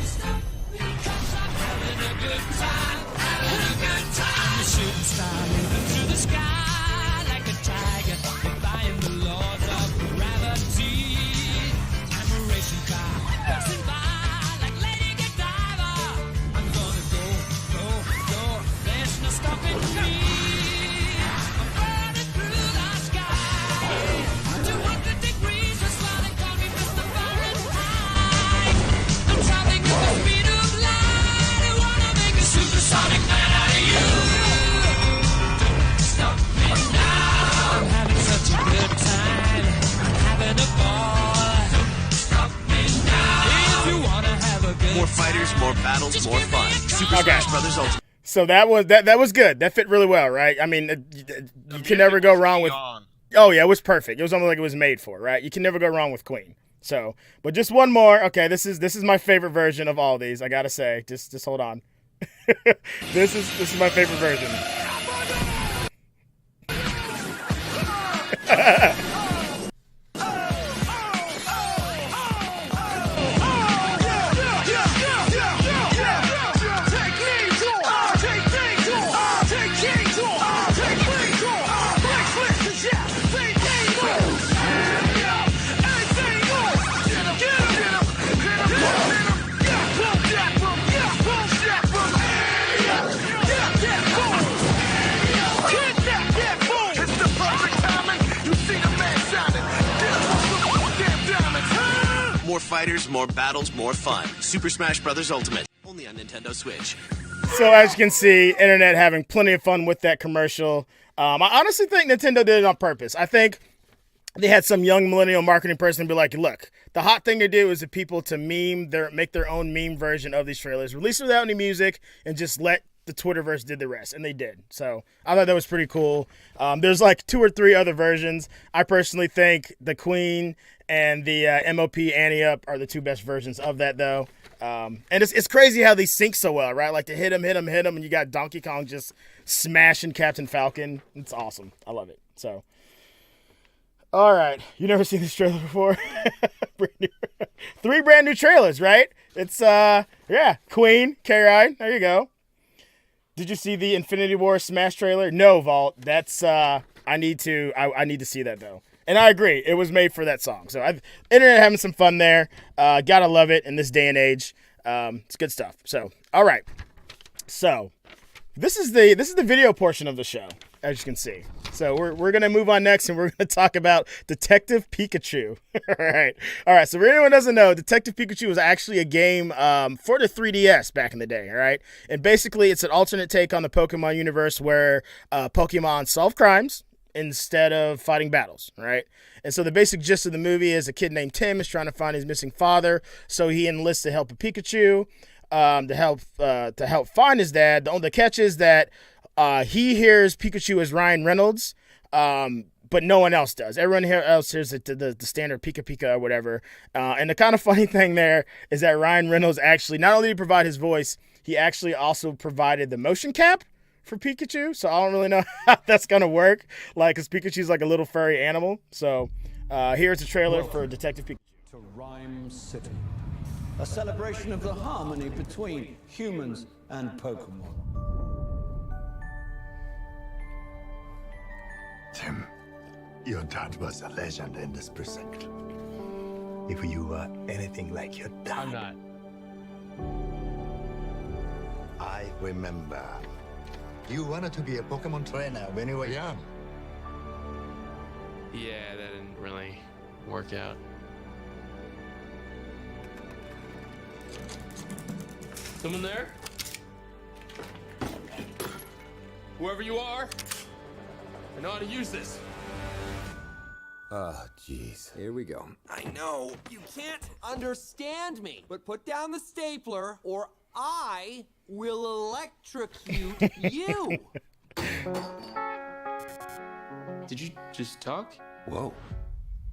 Stop me. 'Cause I'm having a good time. I'm a shooting star moving through the sky like a tiger, defying the laws of gravity. I'm a racing car passing by like Lady Godiva. I'm gonna go. There's no stopping me. I'm burning through the sky. 200 degrees is why they call me Mr. Fahrenheit. I'm traveling at the speed of light. I wanna make a supersonic man out of you. Don't stop me now. I'm having such a good time. I'm having a ball. Don't stop me now. If you wanna have a good More fighters, more battles, more fun. Super Okay. Smash Bros. Ultimate. So that was good. That fit really well, right? I mean, you can never go wrong with. Oh yeah, it was perfect. It was almost like it was made for, right? You can never go wrong with Queen. So, but just one more. Okay, this is my favorite version of all these. I gotta say, just hold on. This is my favorite version. More fighters, more battles, more fun. Super Smash Bros. Ultimate, only on Nintendo Switch. So as you can see, internet having plenty of fun with that commercial. I honestly think Nintendo did it on purpose. I think they had some young millennial marketing person be like, look, the hot thing to do is for people to make their own meme version of these trailers, release it without any music, and just let the Twitterverse did the rest. And they did. So I thought that was pretty cool. There's like 2 or 3 other versions. I personally think the Queen and the MOP Annie Up are the 2 best versions of that, though. And it's crazy how they sync so well, right? Like to hit him, and you got Donkey Kong just smashing Captain Falcon. It's awesome. I love it. So, all right. You never seen this trailer before? 3 brand new trailers, right? It's, Queen, K-Ride. There you go. Did you see the Infinity War Smash trailer? No, Vault. That's, I need to see that, though. And I agree. It was made for that song. So internet having some fun there. Gotta love it in this day and age. It's good stuff. So, all right. So, this is the video portion of the show, as you can see. So we're gonna move on next, and we're gonna talk about Detective Pikachu. All right. So for anyone who doesn't know, Detective Pikachu was actually a game for the 3DS back in the day. All right, and basically it's an alternate take on the Pokemon universe where Pokemon solve crimes instead of fighting battles, right? And so the basic gist of the movie is a kid named Tim is trying to find his missing father, so he enlists the help of Pikachu to help find his dad. The catch is that he hears Pikachu as Ryan Reynolds, but no one else does. Everyone else hears the standard Pika Pika or whatever. And the kind of funny thing there is that Ryan Reynolds actually, not only did he provide his voice, he actually also provided the motion cap for Pikachu. So I don't really know how that's going to work, like, because Pikachu's like a little furry animal. So here's a trailer for Detective Pikachu. To Rhyme City, a celebration of the harmony between humans and Pokemon. Tim, your dad was a legend in this precinct. If you were anything like your dad... I'm not. I remember. You wanted to be a Pokemon trainer when you were young. Yeah, that didn't really work out. Someone there? Whoever you are, I know how to use this. Oh, jeez. Here we go. I know, you can't understand me, but put down the stapler or I will electrocute you. Did you just talk? Whoa.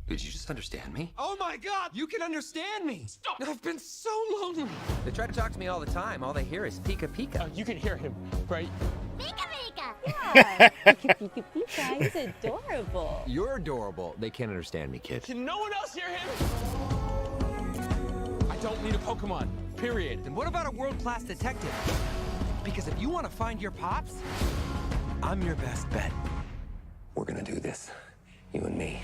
Did you just understand me? Oh my god, you can understand me! Stop! I've been so lonely! They try to talk to me all the time. All they hear is Pika Pika. You can hear him, right? Pika Pika! Yeah, Pika Pika Pika, he's adorable. You're adorable. They can't understand me, kid. Can no one else hear him? I don't need a Pokemon, period. Then what about a world-class detective? Because if you want to find your pops, I'm your best bet. We're gonna do this, you and me.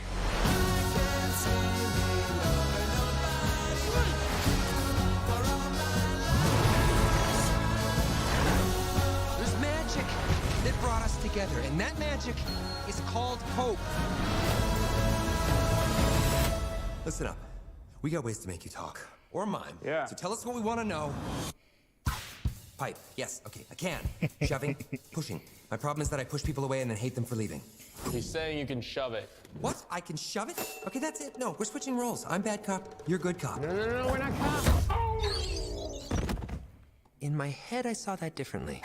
There's magic that brought us together, and that magic is called hope. Listen up. We got ways to make you talk. Or mime. Yeah. So tell us what we want to know. Pipe. Yes. Okay. I can. Shoving. Pushing. My problem is that I push people away and then hate them for leaving. He's saying you can shove it. What? I can shove it? Okay, that's it. No, we're switching roles. I'm bad cop. You're good cop. No, we're not cops. In my head, I saw that differently.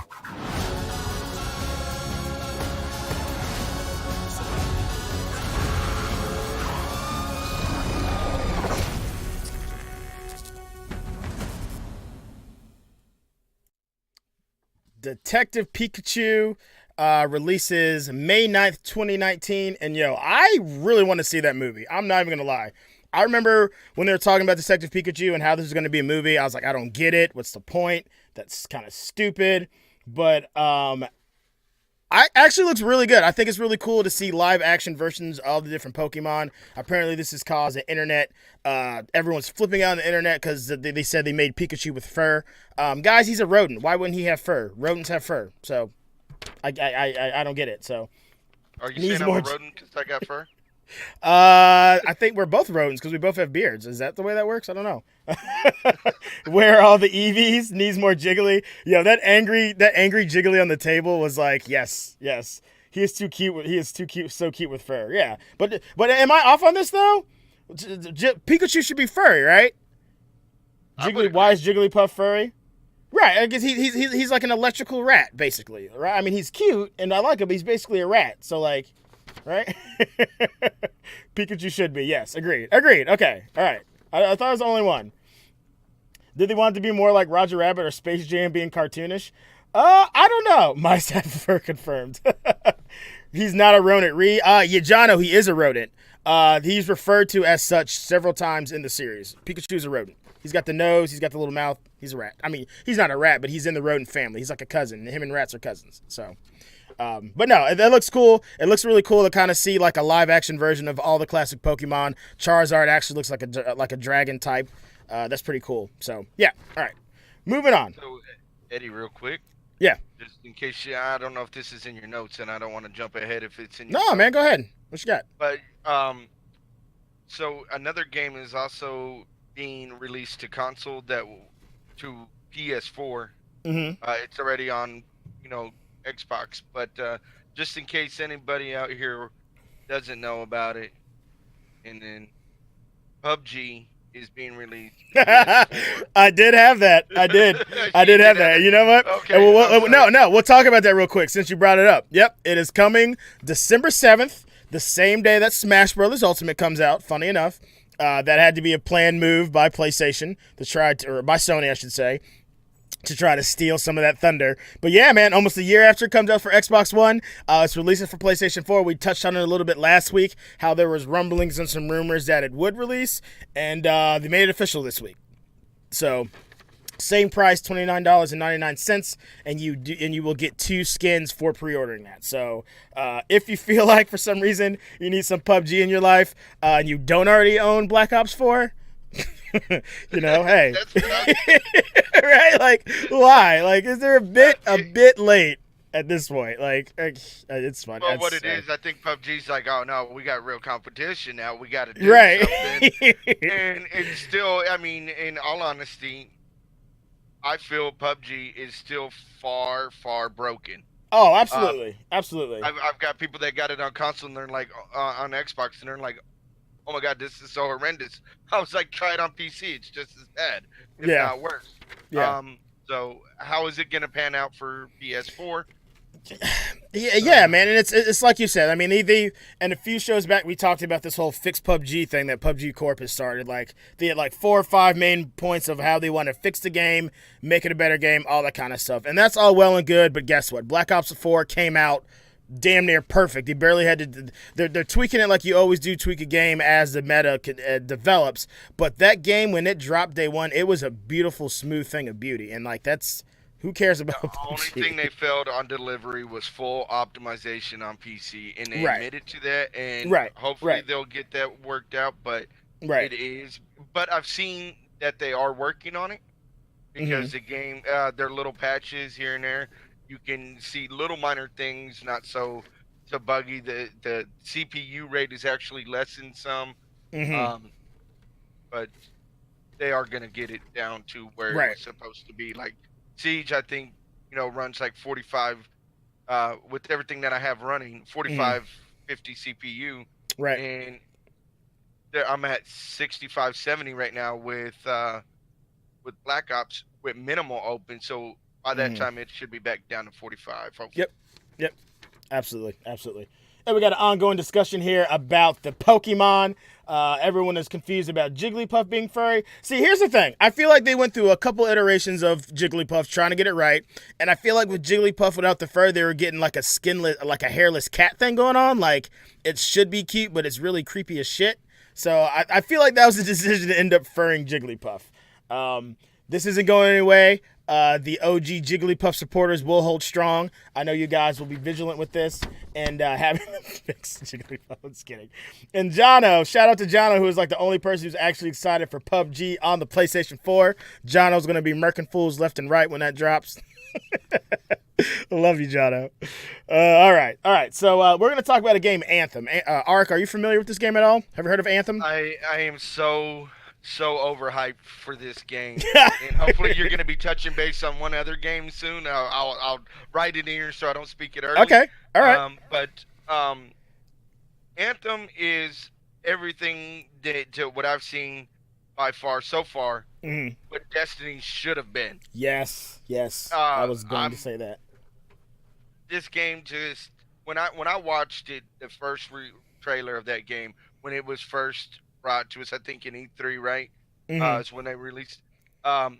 Detective Pikachu releases May 9th, 2019. And yo, I really want to see that movie. I'm not even going to lie. I remember when they were talking about Detective Pikachu and how this is going to be a movie. I was like, I don't get it. What's the point? That's kind of stupid. But I actually looks really good. I think it's really cool to see live action versions of the different Pokemon. Apparently this has caused the internet. Everyone's flipping out on the internet because they said they made Pikachu with fur. Guys, he's a rodent. Why wouldn't he have fur? Rodents have fur. So I don't get it. So are you saying I'm a rodent because I got fur? I think we're both rodents because we both have beards. Is that the way that works? I don't know. Where are all the Eevees? Needs more Jiggly. Yo, that angry Jiggly on the table was like, yes. He is too cute. He is too cute. So cute with fur. Yeah, but am I off on this though? Pikachu should be furry, right? Jiggly, why is Jigglypuff furry? Right, I guess he's like an electrical rat, basically. Right? I mean, he's cute and I like him, but he's basically a rat. So like. Right? Pikachu should be. Yes, agreed. Okay, all right. I thought it was the only one. Did they want it to be more like Roger Rabbit or Space Jam being cartoonish? I don't know. Mice have fur confirmed. He's not a rodent. Jono, he is a rodent. He's referred to as such several times in the series. Pikachu's a rodent. He's got the nose. He's got the little mouth. He's a rat. I mean, he's not a rat, but he's in the rodent family. He's like a cousin. Him and rats are cousins. So... but no, that looks cool. It looks really cool to kind of see like a live action version of all the classic Pokemon. Charizard actually looks like a dragon type. That's pretty cool. So yeah, all right, moving on. So Eddie, real quick. Yeah. Just in case I don't know if this is in your notes, and I don't want to jump ahead if it's in. No, man, go ahead. What you got? But so another game is also being released to console to PS4. Mm-hmm. It's already on, Xbox, but just in case anybody out here doesn't know about it, and then PUBG is being released. I did have that. I did have that. You know what? Okay. No. We'll talk about that real quick since you brought it up. Yep, it is coming December 7th, the same day that Smash Bros. Ultimate comes out. Funny enough, that had to be a planned move by PlayStation or by Sony, I should say, to try to steal some of that thunder. But yeah, man, almost a year after it comes out for Xbox One, it's releasing for PlayStation 4. We touched on it a little bit last week, how there was rumblings and some rumors that it would release, and they made it official this week. So, same price, $29.99, and you will get 2 skins for pre-ordering that. So, if you feel like for some reason you need some PUBG in your life, and you don't already own Black Ops 4, hey. Right? Like, why? Like, is there a bit late at this point? Like, it's fun. Well, what it is, I think PUBG's like, oh no, we got real competition now. We got to do something. And it's still, I mean, in all honesty, I feel PUBG is still far, far broken. Oh, absolutely, absolutely. I've got people that got it on console and they're like on Xbox and they're like, "Oh my god, this is so horrendous." I was like, "Try it on PC; it's just as bad, if not worse." Yeah. So how is it gonna pan out for PS4? Yeah, man, and it's like you said. I mean, and a few shows back we talked about this whole fix PUBG thing that PUBG Corp has started. Like they had like 4 or 5 main points of how they want to fix the game, make it a better game, all that kind of stuff. And that's all well and good, but guess what? Black Ops 4 came out damn near perfect. They barely had to. They're tweaking it like you always do, tweak a game as the meta develops. But that game, when it dropped day one, it was a beautiful, smooth thing of beauty. And like that's. Who cares about the PUBG? only thing they failed on delivery was full optimization on PC, and they admitted to that, and hopefully they'll get that worked out. But it is. But I've seen that they are working on it because the game, their little patches here and there, you can see little minor things, not so buggy. The CPU rate is actually lessened some, but they are going to get it down to where it's supposed to be. Like Siege, I think, runs like 45 with everything that I have running, 45, 50 CPU. Right. And I'm at 65, 70 right now with Black Ops with minimal open. So by that time, it should be back down to 45. Hopefully. Yep. Absolutely. And we got an ongoing discussion here about the Pokemon. Everyone is confused about Jigglypuff being furry. See, here's the thing. I feel like they went through a couple iterations of Jigglypuff trying to get it right. And I feel like with Jigglypuff without the fur, they were getting like a skinless, like a hairless cat thing going on. Like, it should be cute, but it's really creepy as shit. So I feel like that was the decision to end up furring Jigglypuff. This isn't going anyway. The OG Jigglypuff supporters will hold strong. I know you guys will be vigilant with this and having them fix Jigglypuff. I'm just kidding. And Jono, shout out to Jono, who is like the only person who's actually excited for PUBG on the PlayStation 4. Jono's going to be murking fools left and right when that drops. I love you, Jono. All right. So we're going to talk about a game, Anthem. Ark, are you familiar with this game at all? Have you heard of Anthem? I am so overhyped for this game, and hopefully you're going to be touching base on one other game soon. I'll write it in here so I don't speak it early. Okay, all right. But Anthem is everything to what I've seen by far so far. What Destiny should have been. Yes. I was going to say that. This game just when I watched it, the first trailer of that game when it was first brought to us, I think in E3, right? Is when they released. I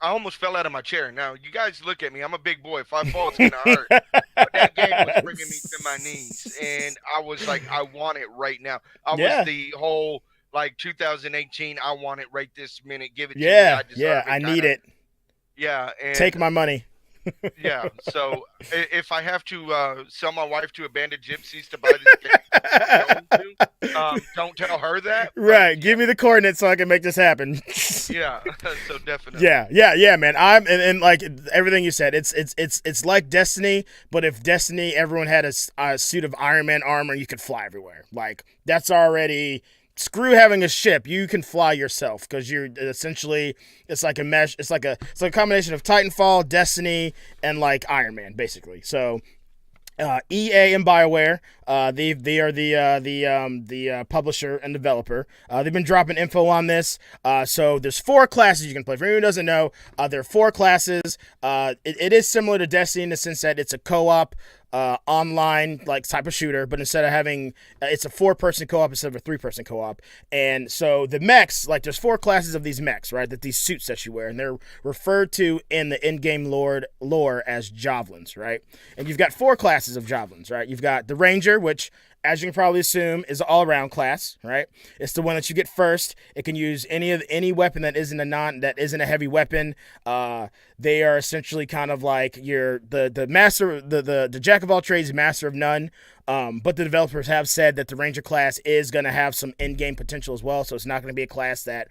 almost fell out of my chair. Now, you guys look at me. I'm a big boy. If I fall, it's going to hurt. But that game was bringing me to my knees. And I was like, I want it right now. I was the whole, like, 2018, I want it right this minute. Give it to me. I need it. Yeah. And take my money. Yeah, so if I have to sell my wife to a band of gypsies to buy this game, don't tell her that. Right, give me the coordinates so I can make this happen. Yeah, so definitely. Yeah, man. And like everything you said, it's like Destiny, but if Destiny, everyone had a suit of Iron Man armor, you could fly everywhere. Like that's already. Screw having a ship. You can fly yourself because you're essentially it's like a combination of Titanfall, Destiny, and like Iron Man, basically. So EA and BioWare, they are the publisher and developer. They've been dropping info on this. So there's 4 classes you can play. For anyone who doesn't know, there are 4 classes. It is similar to Destiny in the sense that it's a co-op. Online like type of shooter, but instead of having it's a 4-person co-op instead of a 3-person co-op. And so the mechs, like there's 4 classes of these mechs, right? That these suits that you wear, and they're referred to in the in-game lore as javelins, right? And you've got 4 classes of javelins, right? You've got the Ranger, which as you can probably assume, is an all-around class, right? It's the one that you get first. It can use any weapon that isn't a heavy weapon. They are essentially kind of like the master, the jack of all trades, master of none. But the developers have said that the Ranger class is going to have some in-game potential as well. So it's not going to be a class that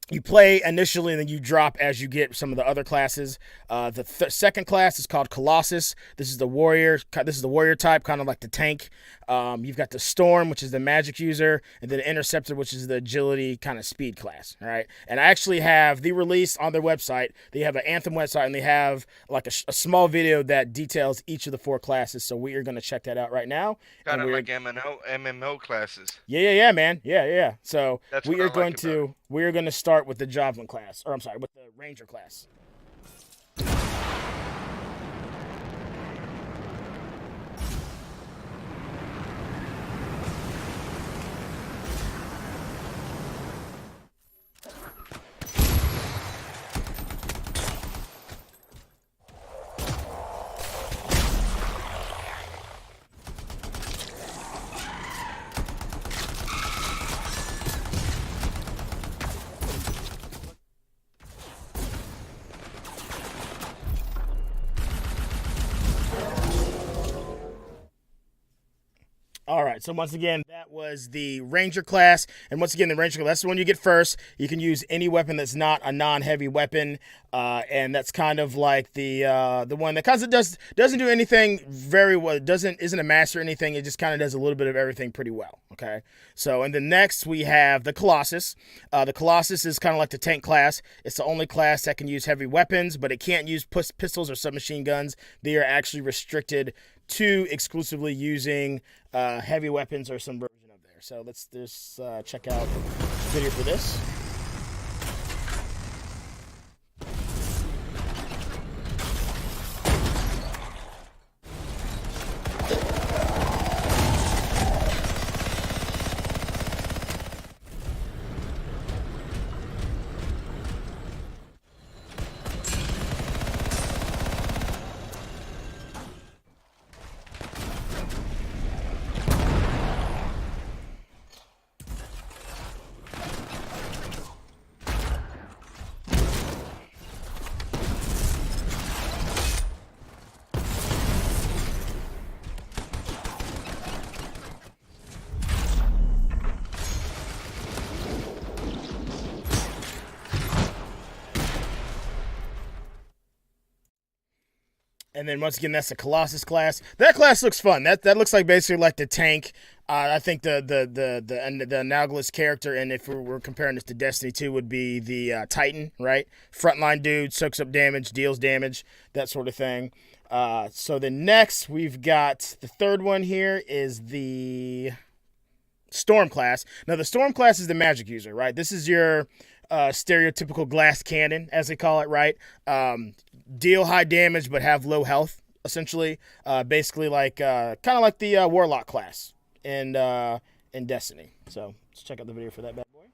You play initially, and then you drop as you get some of the other classes. The second class is called Colossus. This is the warrior. This is the warrior type, kind of like the tank. You've got the Storm, which is the magic user, and then the Interceptor, which is the agility kind of speed class. All right. And I actually have the release on their website. They have an Anthem website, and they have like a small video that details each of the 4 classes. So we are going to check that out right now. Kind of like MMO classes. Yeah, man. Yeah. So That's we what I are going like about to start with the Javelin class, or I'm sorry, with the Ranger class. All right, so once again, that was the Ranger class, and once again, the Ranger class, that's the one you get first. You can use any weapon that's not a non-heavy weapon, and that's kind of like the one that kind of doesn't do anything very well. Isn't a master or anything. It just kind of does a little bit of everything pretty well. Okay, so and then next we have the Colossus. The Colossus is kind of like the tank class. It's the only class that can use heavy weapons, but it can't use pistols or submachine guns. They are actually restricted to exclusively using heavy weapons or some version of there. So let's just check out the video for this. And then once again, that's the Colossus class. That class looks fun. That looks like basically like the tank. I think the analogous character, and if we're comparing this to Destiny 2, would be the Titan, right? Frontline dude, soaks up damage, deals damage, that sort of thing. So then next we've got the third one here is the Storm class. Now the Storm class is the magic user, right? This is your stereotypical glass cannon, as they call it, right? Deal high damage but have low health, essentially. Basically like kind of like the Warlock class in Destiny. So let's check out the video for that bad boy.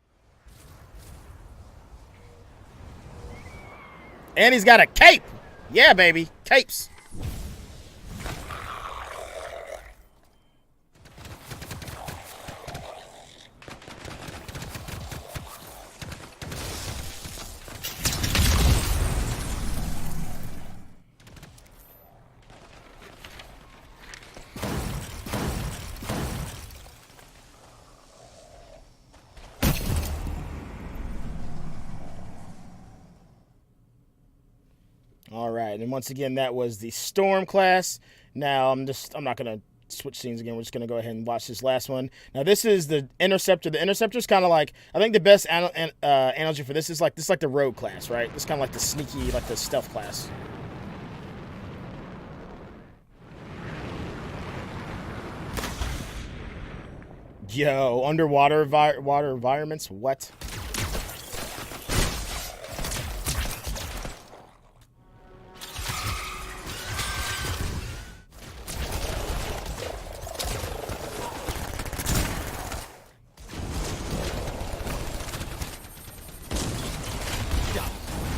And he's got a cape. Yeah, baby, capes. All right, and once again, that was the Storm class. Now, I'm not going to switch scenes again. We're just going to go ahead and watch this last one. Now, this is the Interceptor. The Interceptor is kind of like, I think the best analogy for this is like the Rogue class, right? It's kind of like the sneaky, like the stealth class. Yo, underwater water environments, what?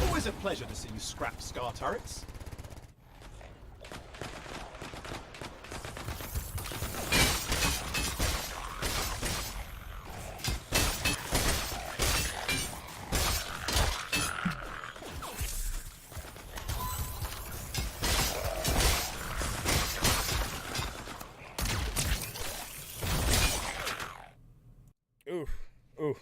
Always a pleasure to see you scrap Scar turrets. Ooh, ooh.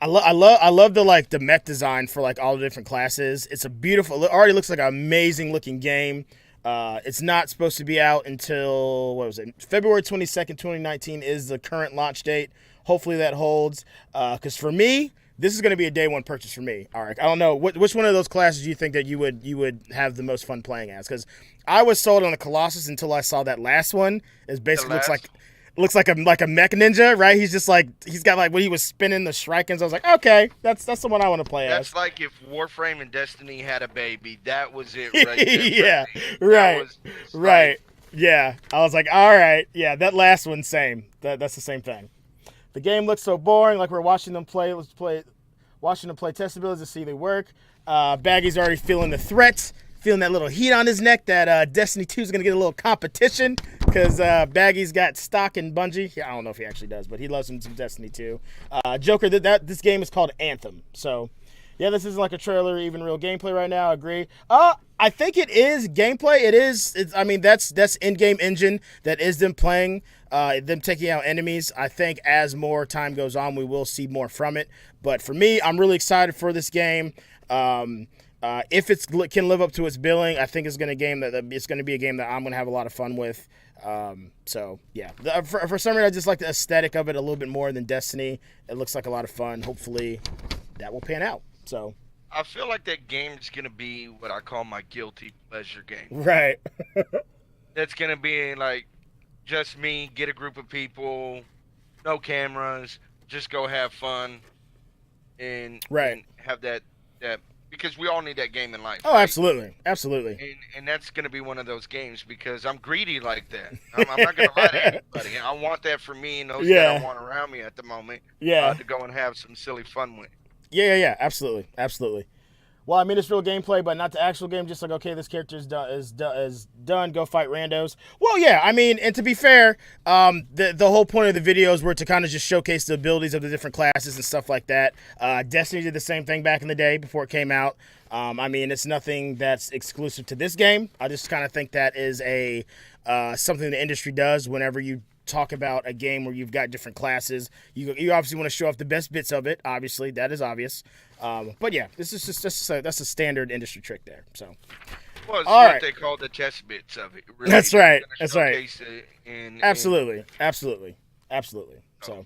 I love the like the mech design for like all the different classes. It's a beautiful. It already looks like an amazing looking game. It's not supposed to be out until February 22nd, 2019 is the current launch date. Hopefully that holds. Because for me, this is going to be a day one purchase for me. All right, I don't know which one of those classes do you think that you would have the most fun playing as? Because I was sold on the Colossus until I saw that last one. It basically looks like a mech ninja, right? He's just like he's got like when he was spinning the Shrikens. I was like, okay, that's the one I want to play as. That's like if Warframe and Destiny had a baby. That was it right there. Yeah, right. Yeah, I was like, all right, yeah, that last one, same. That's the same thing. The game looks so boring, like we're watching them play. Watching them play test abilities to see they work. Baggy's already feeling the threat, feeling that little heat on his neck that Destiny 2 is going to get a little competition because Baggy's got stock in Bungie. I don't know if he actually does, but he loves him some Destiny 2. Joker, this game is called Anthem. So, yeah, this isn't like a trailer or even real gameplay right now. I agree. I think it is gameplay. I mean, that's in-game engine. That is them playing, them taking out enemies. I think as more time goes on, we will see more from it. But for me, I'm really excited for this game. If it can live up to its billing, I think it's going to be a game that I'm going to have a lot of fun with. So yeah, for some reason, I just like the aesthetic of it a little bit more than Destiny. It looks like a lot of fun. Hopefully, that will pan out. So. I feel like that game is going to be what I call my guilty pleasure game. Right. That's going to be like just me, get a group of people, no cameras, just go have fun and have that because we all need that game in life. Oh, right? Absolutely. And that's going to be one of those games because I'm greedy like that. I'm not going to lie to anybody. I want that for me and those that I want around me at the moment to go and have some silly fun with. Yeah, absolutely. Well, I mean, it's real gameplay, but not the actual game. Just like, okay, this character is done. Go fight randos. Well, yeah, I mean, and to be fair, the whole point of the videos were to kind of just showcase the abilities of the different classes and stuff like that. Destiny did the same thing back in the day before it came out. I mean, it's nothing that's exclusive to this game. I just kind of think that is something the industry does whenever you talk about a game where you've got different classes. You obviously want to show off the best bits of it. Obviously, that is obvious. But yeah, this is that's a standard industry trick there. So, well, it's what they call the test bits of it. Really. That's right. And absolutely. So,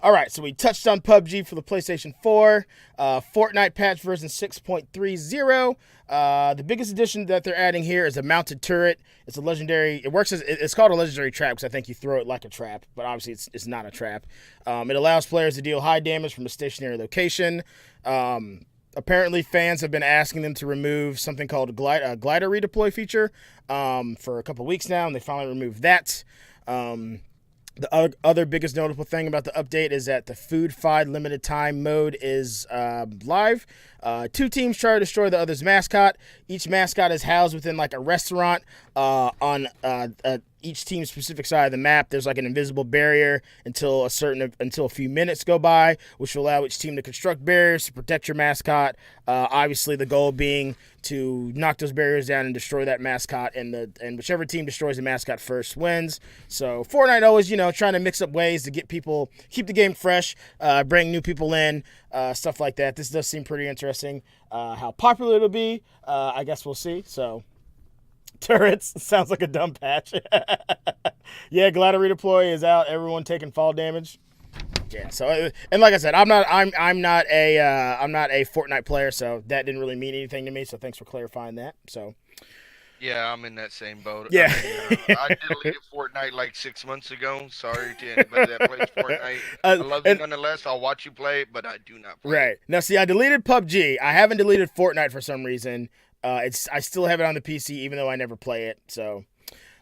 all right. So we touched on PUBG for the PlayStation 4. Fortnite patch version 6.30. The biggest addition that they're adding here is a mounted turret. It's a legendary. It's called a legendary trap because I think you throw it like a trap, but obviously it's not a trap. It allows players to deal high damage from a stationary location. Apparently, fans have been asking them to remove something called a glider redeploy feature for a couple weeks now, and they finally removed that. The other biggest notable thing about the update is that the food fight limited time mode is live. 2 teams try to destroy the other's mascot. Each mascot is housed within like a restaurant on each team's specific side of the map. There's like an invisible barrier until a few minutes go by, which will allow each team to construct barriers to protect your mascot. Obviously, the goal being to knock those barriers down and destroy that mascot, and whichever team destroys the mascot first wins. So Fortnite always, trying to mix up ways to keep the game fresh, bring new people in, stuff like that. This does seem pretty interesting. How popular it'll be, I guess we'll see. So. Turrets sounds like a dumb patch. Yeah, glider redeploy is out. Everyone taking fall damage. Yeah. So, and like I said, I'm not a Fortnite player, so that didn't really mean anything to me. So thanks for clarifying that. So. Yeah, I'm in that same boat. Yeah. I deleted Fortnite like 6 months ago. Sorry to anybody that plays Fortnite. I love you nonetheless. I'll watch you play it, but I do not play. Right. Now, see, I deleted PUBG. I haven't deleted Fortnite for some reason. I still have it on the PC, even though I never play it. So,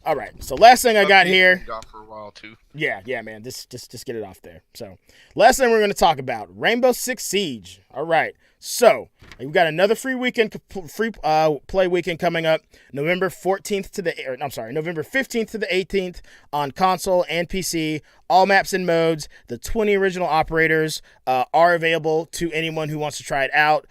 all right. So, last thing I got here. For a while too. Yeah, man. Just get it off there. So, last thing we're going to talk about: Rainbow Six Siege. All right. So, we've got another free play weekend coming up, November 15th to the 18th on console and PC. All maps and modes. The 20 original operators are available to anyone who wants to try it out.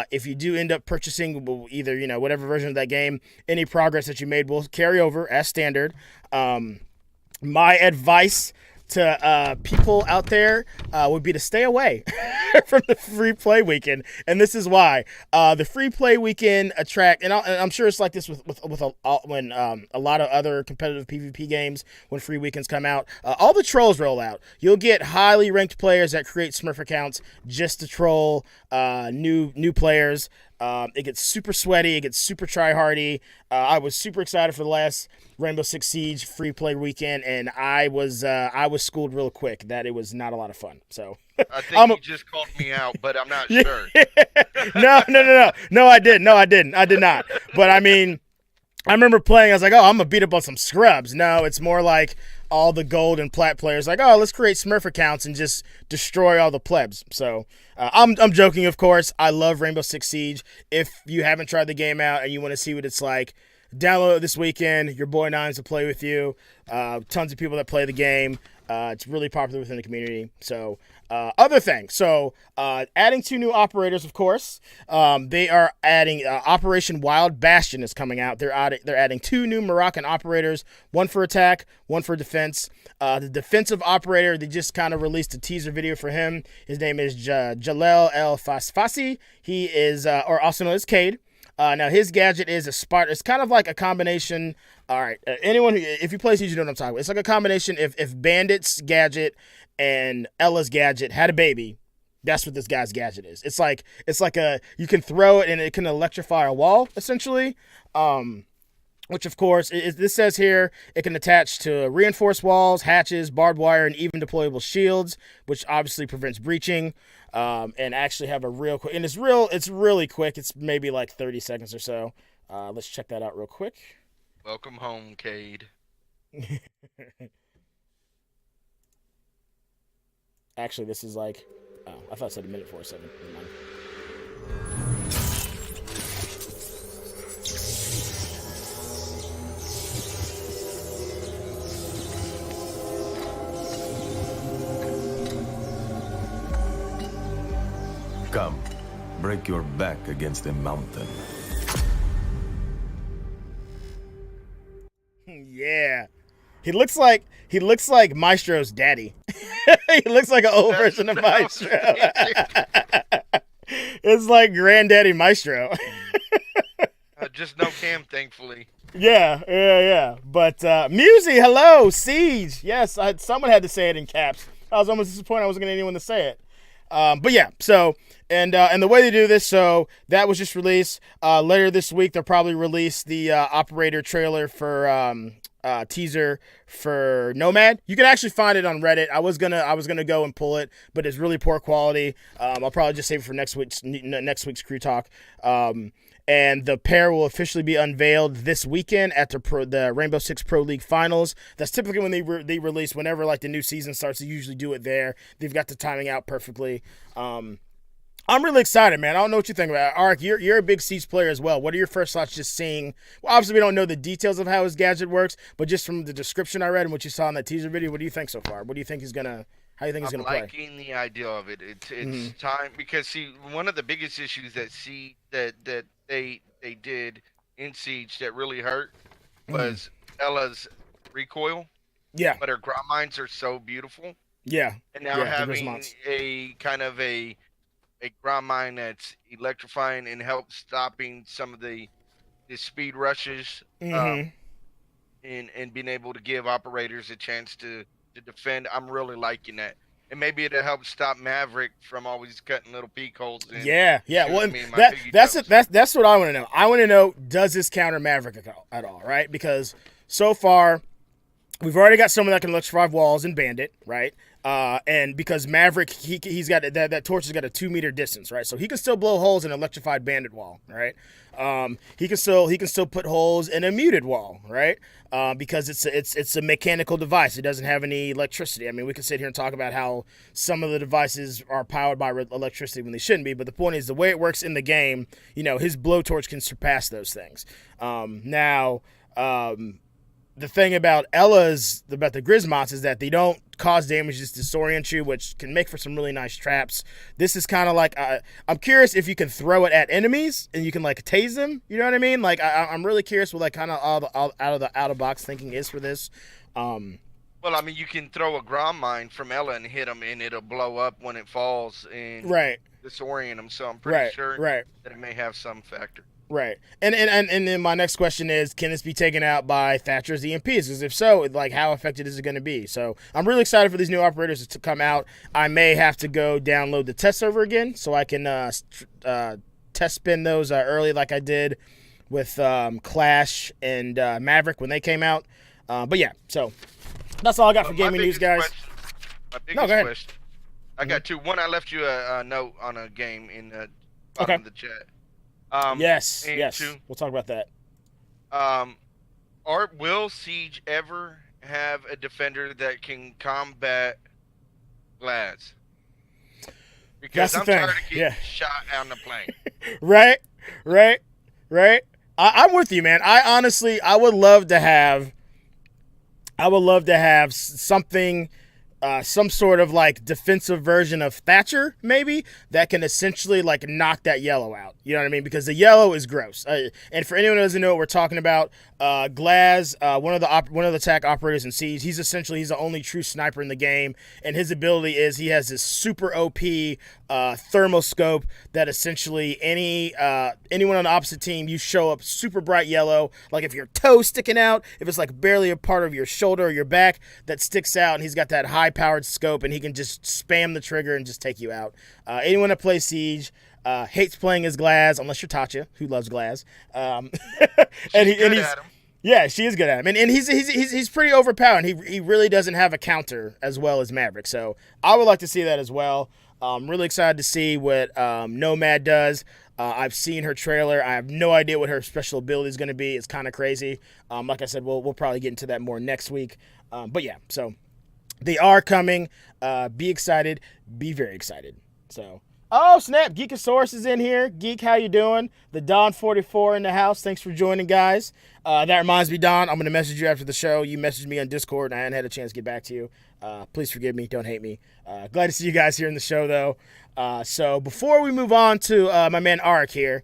If you do end up purchasing either, whatever version of that game, any progress that you made will carry over as standard. My advice to people out there would be to stay away from the free play weekend, and this is why. The free play weekend attract, and I'm sure it's like this with when a lot of other competitive PvP games, when free weekends come out, all the trolls roll out. You'll get highly ranked players that create Smurf accounts just to troll new players. It gets super sweaty. It gets super try-hardy. I was super excited for the last Rainbow Six Siege free play weekend, and I was schooled real quick that it was not a lot of fun. So I think you just called me out, but I'm not sure. No, I didn't. No, I didn't. I did not. But I mean, I remember playing. I was like, oh, I'm gonna beat up on some scrubs. No, it's more like all the gold and plat players. Like, oh, let's create Smurf accounts and just destroy all the plebs. So I'm joking, of course. I love Rainbow Six Siege. If you haven't tried the game out and you want to see what it's like, download it this weekend. Your boy Nines will play with you. Tons of people that play the game. It's really popular within the community. So other things. So adding 2 new operators, of course. They are adding Operation Wild Bastion is coming out. They're adding 2 new Moroccan operators, one for attack, one for defense. The defensive operator, they just kind of released a teaser video for him. His name is Jalel El Fasfasi. He is, or also known as Cade. Now his gadget is a Spartan. It's kind of like a combination. All right, anyone if you play Siege, you know what I'm talking about. It's like a combination. If Bandit's gadget and Ella's gadget had a baby, that's what this guy's gadget is. It's like you can throw it and it can electrify a wall essentially. Which of course this says here it can attach to reinforced walls, hatches, barbed wire, and even deployable shields, which obviously prevents breaching. And actually have a real quick, and it's really quick. It's maybe like 30 seconds or so. Let's check that out real quick. Welcome home, Cade. Actually, this is like, oh, I thought it said a minute 47. Never mind. Come, break your back against a mountain. Yeah, he looks like Maestro's daddy. He looks like an old version of Maestro. It's like Granddaddy Maestro. Just no Cam, thankfully. Yeah. But Musi, hello, Siege. Yes, someone had to say it in caps. I was almost disappointed I wasn't going to get anyone to say it. But yeah, so and the way they do this, so that was just released. Later this week, they'll probably release the operator trailer for teaser for Nomad. You can actually find it on Reddit. I was gonna go and pull it, but it's really poor quality. I'll probably just save it for next week's Crew Talk. And the pair will officially be unveiled this weekend at the Rainbow Six Pro League Finals. That's typically when they release, whenever like the new season starts. They usually do it there. They've got the timing out perfectly. I'm really excited, man. I don't know what you think about it. Ark, you're a big Siege player as well. What are your first thoughts just seeing? Well, obviously, we don't know the details of how his gadget works, but just from the description I read and what you saw in that teaser video, what do you think so far? What do you think he's gonna? How do you think he's gonna play? I'm liking the idea of it. It's time, because see, one of the biggest issues that they did in Siege that really hurt was Ella's recoil. Yeah. But her ground mines are so beautiful. Yeah. And now having a kind of a ground mine that's electrifying and helps stopping some of the speed rushes, and being able to give operators a chance to defend. I'm really liking that. And maybe it'll help stop Maverick from always cutting little peak holes. Yeah. Well, that's what I want to know. I want to know, does this counter Maverick at all, right? Because so far, we've already got someone that can electrify walls in Bandit, right? And because Maverick, he's got that torch has got a 2-meter distance, right? So he can still blow holes in an electrified Bandit wall, right? He can still put holes in a muted wall, right? Because it's a mechanical device. It doesn't have any electricity. I mean, we can sit here and talk about how some of the devices are powered by electricity when they shouldn't be, but the point is the way it works in the game, his blowtorch can surpass those things. The thing about the Grizmots is that they don't cause damage, just disorient you, which can make for some really nice traps. This is kind of like, I'm curious if you can throw it at enemies and you can like tase them. You know what I mean? Like I'm really curious what like kind of out of box thinking is for this. Well, Well, I mean, you can throw a ground mine from Ella and hit them, and it'll blow up when it falls and Right. disorient them. So I'm pretty sure Right. that it may have some factor. Right. And then my next question is, can this be taken out by Thatcher's EMPs? Because if so, like, how effective is it going to be? So I'm really excited for these new operators to come out. I may have to go download the test server again so I can test spin those early like I did with Clash and Maverick when they came out. But yeah, so that's all I got for gaming news, guys. My biggest question. I got two. One, I left you a note on a game in the bottom of the chat. Yes. Two, we'll talk about that. Will Siege ever have a defender that can combat Glaz? Because That's the I'm thing. tired of getting shot on the plane. Right. I'm with you, man. I would love to have something, some sort of like defensive version of Thatcher, maybe, that can essentially like knock that yellow out. You know what I mean? Because the yellow is gross. And for anyone who doesn't know what we're talking about, Glaz, one of the attack operators in Siege, he's the only true sniper in the game, and his ability is he has this super OP thermal scope that essentially anyone on the opposite team, you show up super bright yellow, like if your toe's sticking out, if it's like barely a part of your shoulder or your back that sticks out, and he's got that high powered scope, and he can just spam the trigger and just take you out. Anyone that plays Siege hates playing as Glaz, unless you're Tatcha, who loves Glaz. Yeah, she is good at him, and he's pretty overpowered. He really doesn't have a counter as well as Maverick, so I would like to see that as well. I'm really excited to see what Nomad does. I've seen her trailer. I have no idea what her special ability is going to be. It's kind of crazy. Like I said, we'll probably get into that more next week. But yeah, so they are coming. Be excited. Be very excited. So. Oh, snap. Geekosaurus is in here. Geek, how you doing? The Don44 in the house. Thanks for joining, guys. That reminds me, Don, I'm going to message you after the show. You messaged me on Discord, and I hadn't had a chance to get back to you. Please forgive me. Don't hate me. Glad to see you guys here in the show, though. So before we move on to my man Arik here,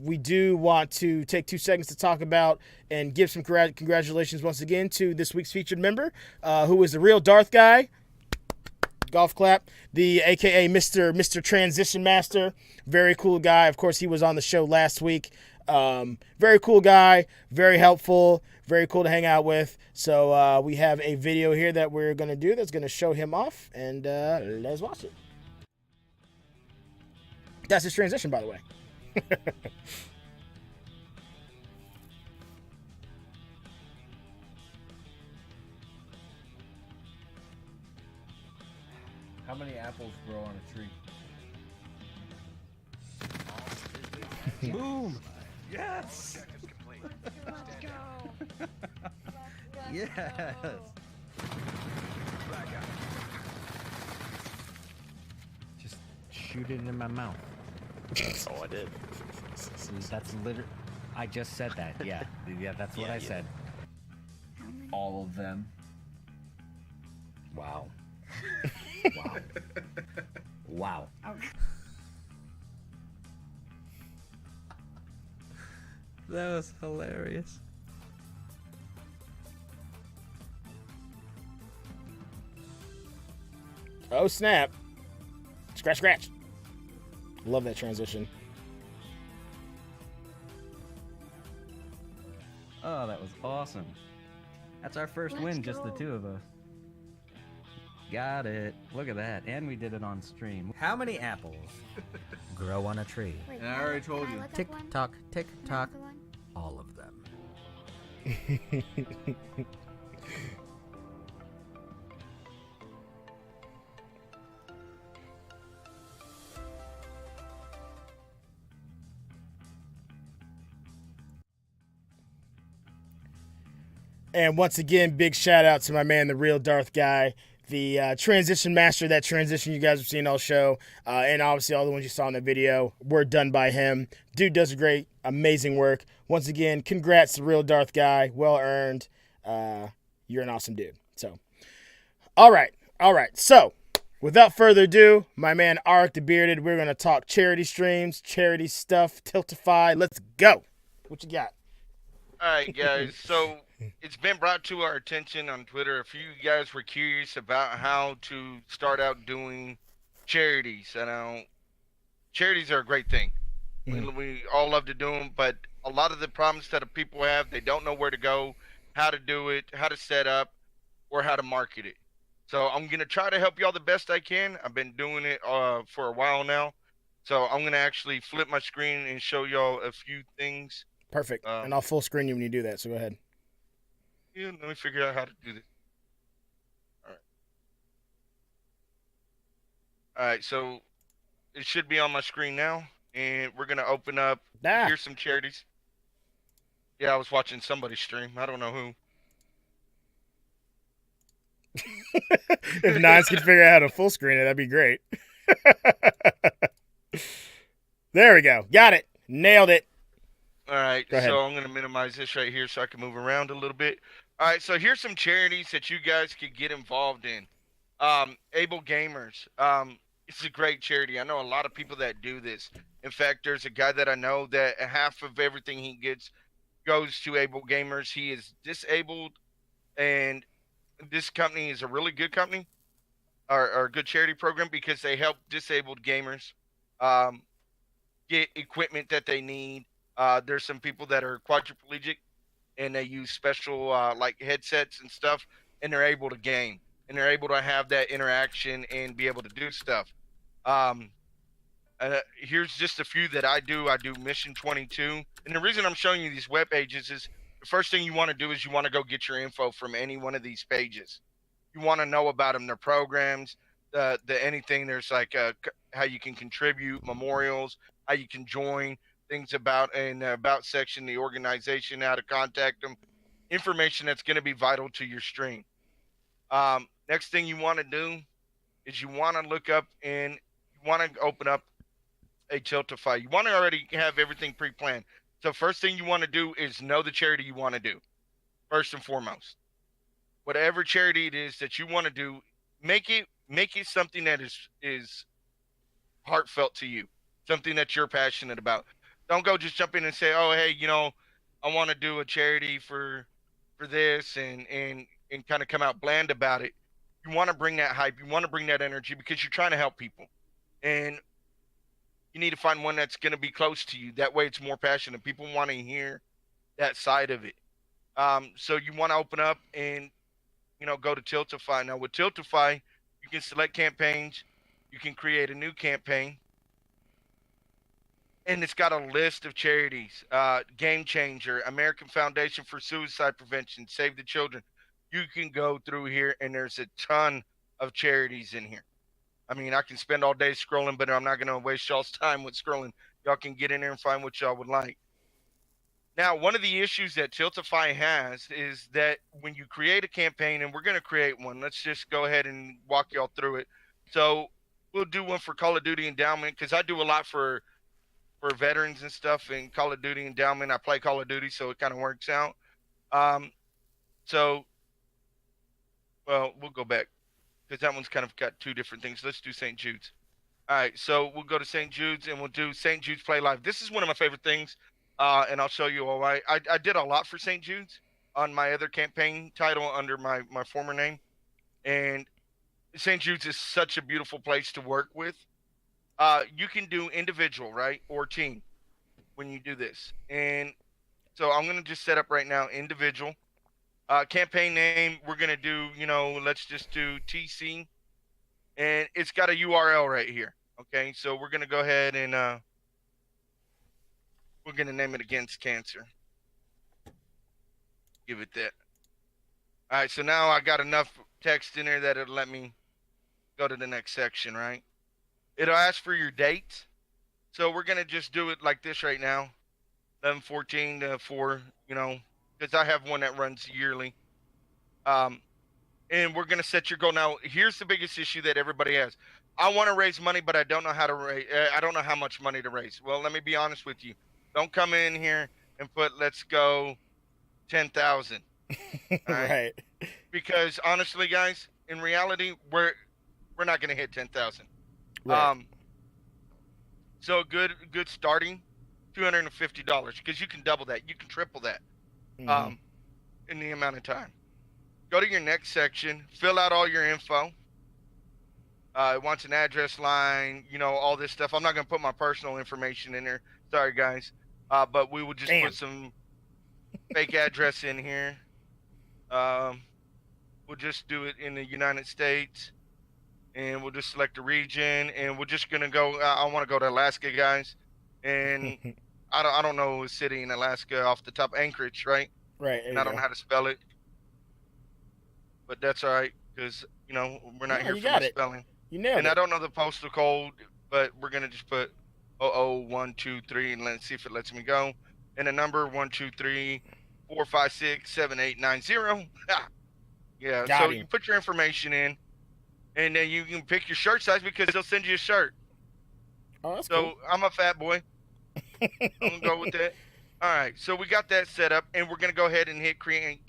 we do want to take 2 seconds to talk about and give some congratulations once again to this week's featured member, who is the real Darth guy. Golf clap, the AKA Mr. Transition Master. Very cool guy. Of course, he was on the show last week. Very cool guy, very helpful, very cool to hang out with. So we have a video here that we're going to do that's going to show him off, and let's watch it. That's his transition, by the way. How many apples grow on a tree? Boom! Yes! Yes! Just shoot it in my mouth. Oh, I did. That's literally. I just said that. Yeah, that's what I said. All of them. Wow. Wow. Wow. That was hilarious. Oh, snap. Scratch, scratch. Love that transition. Oh, that was awesome. That's our first win, just the two of us. Got it. Look at that. And we did it on stream. How many apples grow on a tree? And I already told you. Tick tock, tick tock. All of them. And once again, big shout out to my man, the real Darth guy, the transition master. That transition you guys have seen all show, and obviously all the ones you saw in the video were done by him. Dude does great, amazing work. Once again, congrats to real Darth guy. Well earned. You're an awesome dude. So, all right. So, without further ado, my man Arik the Bearded, we're gonna talk charity streams, charity stuff, Tiltify. Let's go. What you got? All right, guys. So it's been brought to our attention on Twitter. A few of you guys were curious about how to start out doing charities. I know charities are a great thing. We all love to do them, but a lot of the problems that people have, they don't know where to go, how to do it, how to set up, or how to market it. So I'm going to try to help y'all the best I can. I've been doing it for a while now. So I'm going to actually flip my screen and show y'all a few things. Perfect. And I'll full screen you when you do that, so go ahead. Yeah, let me figure out how to do this. All right, so it should be on my screen now, and we're going to open up. Here's some charities. Yeah, I was watching somebody stream. I don't know who. If Nines could figure out how to full screen it, that'd be great. There we go. Got it. Nailed it. All right, Go ahead. so I'm going to minimize this right here so I can move around a little bit. All right, so here's some charities that you guys could get involved in. Able Gamers. It's a great charity. I know a lot of people that do this. In fact, there's a guy that I know that half of everything he gets goes to Able Gamers. He is disabled, and this company is a really good company or a good charity program because they help disabled gamers get equipment that they need. There's some people that are quadriplegic and they use special like headsets and stuff, and they're able to game and they're able to have that interaction and be able to do stuff. Here's just a few that I do. I do Mission 22. And the reason I'm showing you these web pages is the first thing you want to do is you want to go get your info from any one of these pages. You want to know about them, their programs, the anything. There's like how you can contribute, memorials, how you can join, things about in the about section, the organization, how to contact them, information that's going to be vital to your stream. Next thing you want to do is you want to look up and you want to open up a Tiltify. You want to already have everything pre-planned. So first thing you want to do is know the charity you want to do. First and foremost, whatever charity it is that you want to do, make it something that is heartfelt to you, something that you're passionate about. Don't go just jump in and say, oh, hey, I want to do a charity for this and kind of come out bland about it. You want to bring that hype. You want to bring that energy because you're trying to help people. And you need to find one that's going to be close to you. That way it's more passionate. People want to hear that side of it. So you want to open up and, go to Tiltify. Now with Tiltify, you can select campaigns. You can create a new campaign. And it's got a list of charities. Game Changer, American Foundation for Suicide Prevention, Save the Children. You can go through here and there's a ton of charities in here. I mean, I can spend all day scrolling, but I'm not going to waste y'all's time with scrolling. Y'all can get in there and find what y'all would like. Now, one of the issues that Tiltify has is that when you create a campaign, and we're going to create one, let's just go ahead and walk y'all through it. So we'll do one for Call of Duty Endowment because I do a lot for veterans and stuff in Call of Duty Endowment. I play Call of Duty, so it kind of works out. Well, we'll go back because that one's kind of got two different things. Let's do St. Jude's. All right, so we'll go to St. Jude's and we'll do St. Jude's Play Live. This is one of my favorite things, and I'll show you all why. I did a lot for St. Jude's on my other campaign title under my former name, and St. Jude's is such a beautiful place to work with. You can do individual, right, or team when you do this. And so I'm going to just set up right now individual. Campaign name, we're going to do, let's just do TC. And it's got a URL right here. Okay, so we're going to go ahead and we're going to name it Against Cancer. Give it that. All right, so now I got enough text in there that it'll let me go to the next section, right? It'll ask for your date. So we're going to just do it like this right now. 11/14 to 4, because I have one that runs yearly. And we're going to set your goal. Now, here's the biggest issue that everybody has. I want to raise money, but I don't know how to raise. I don't know how much money to raise. Well, let me be honest with you. Don't come in here and put, let's go 10,000. Right. Because honestly, guys, in reality, we're not going to hit 10,000. Right. So good starting, $250 because you can double that, you can triple that. in the amount of time. Go to your next section, fill out all your info. It wants an address line, you know, all this stuff. I'm not going to put my personal information in there. Sorry, guys. But we will just put some fake address in here. We'll just do it in the United States. And we'll just select a region. And we're just going to go, I want to go to Alaska, guys. And I don't know a city in Alaska off the top. Anchorage, right? Right. And I don't know how to spell it. But that's all right, because, you know, we're not here for my spelling. You nailed and it. I don't know the postal code, but we're going to just put 00123, and let's see if it lets me go. And the number 123-456-7890. Yeah, Got so him. you put your information in, and then you can pick your shirt size because they'll send you a shirt. Oh, that's so cool. I'm a fat boy. I'm going to go with that. All right, so we got that set up, and we're going to go ahead and hit create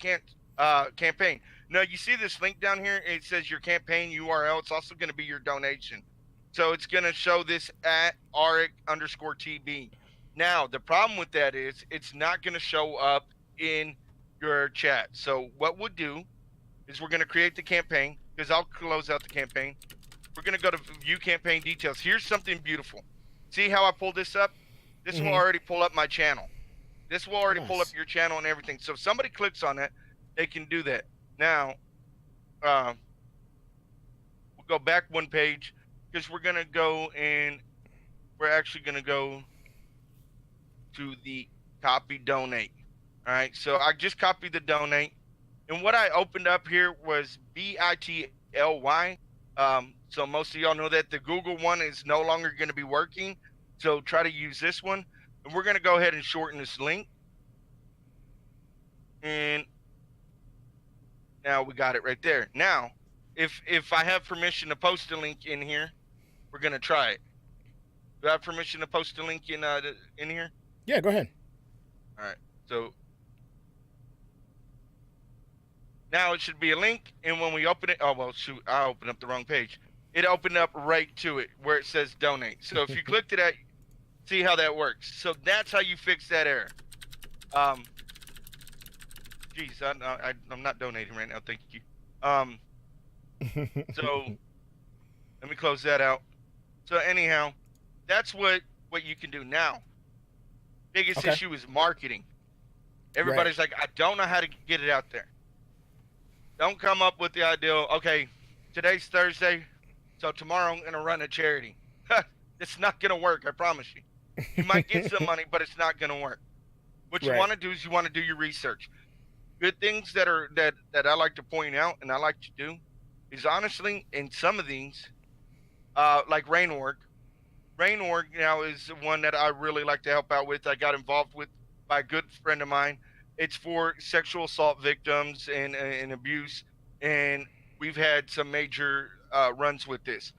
campaign. Now, you see this link down here? It says your campaign URL. It's also going to be your donation. So it's going to show this at Auric_TB. Now, the problem with that is it's not going to show up in your chat. So what we'll do is we're going to create the campaign, because I'll close out the campaign. We're going to go to view campaign details. Here's something beautiful. See how I pulled this up? This will already pull up my channel. This will already pull up your channel and everything. So if somebody clicks on that, they can do that. Now, we'll go back one page, because we're going to go and we're actually going to go to the copy donate. All right, so I just copied the donate. And what I opened up here was BITLY. So most of y'all know that the Google one is no longer going to be working. So try to use this one. And we're going to go ahead and shorten this link. And now we got it right there. Now, if I have permission to post a link in here, we're going to try it. Do I have permission to post a link in here? Yeah, go ahead. All right. So now it should be a link, and when we open it, oh, well, shoot, I opened up the wrong page. It opened up right to it where it says donate. So if you click to that, see how that works. So that's how you fix that error. Geez, I'm not donating right now. Thank you. So let me close that out. So anyhow, that's what you can do now. Biggest issue is marketing. Everybody's like, I don't know how to get it out there. Don't come up with the ideal, okay, today's Thursday, so tomorrow I'm going to run a charity. It's not going to work, I promise you. You might get some money, but it's not going to work. What you want to do is you want to do your research. Good things that I like to point out and I like to do is, honestly, in some of these, like Rain.org. Rain.org now is one that I really like to help out with. I got involved with by a good friend of mine. It's for sexual assault victims and abuse, and we've had some major runs with this.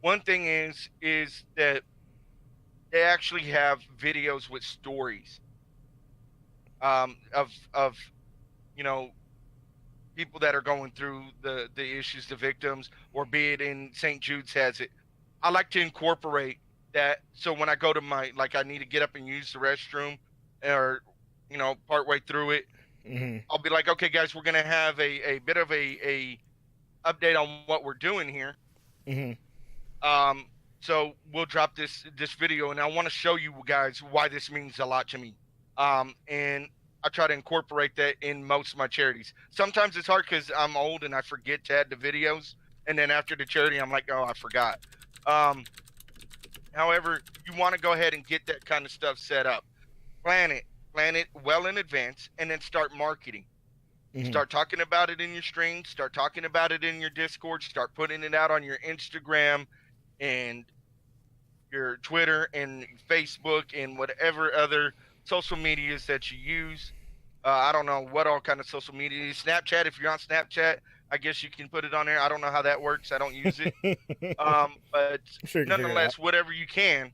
One thing is that they actually have videos with stories of you know, people that are going through the issues, the victims, or be it in St. Jude's has it. I like to incorporate that, so when I go to I need to get up and use the restroom, or, you know, partway through it, I'll be like, okay, guys, we're gonna have a bit of a update on what we're doing here. So we'll drop this video, and I want to show you guys why this means a lot to me. And I try to incorporate that in most of my charities. Sometimes it's hard because I'm old and I forget to add the videos, and then after the charity, I'm like, oh, I forgot. However, you want to go ahead and get that kind of stuff set up. Plan it well in advance, and then start marketing. Start talking about it in your streams, start talking about it in your Discord, start putting it out on your Instagram and your Twitter and Facebook and whatever other social medias that you use. I don't know what all kind of social media. Snapchat, if you're on Snapchat, I guess you can put it on there. I don't know how that works. I don't use it. But sure, nonetheless, whatever you can,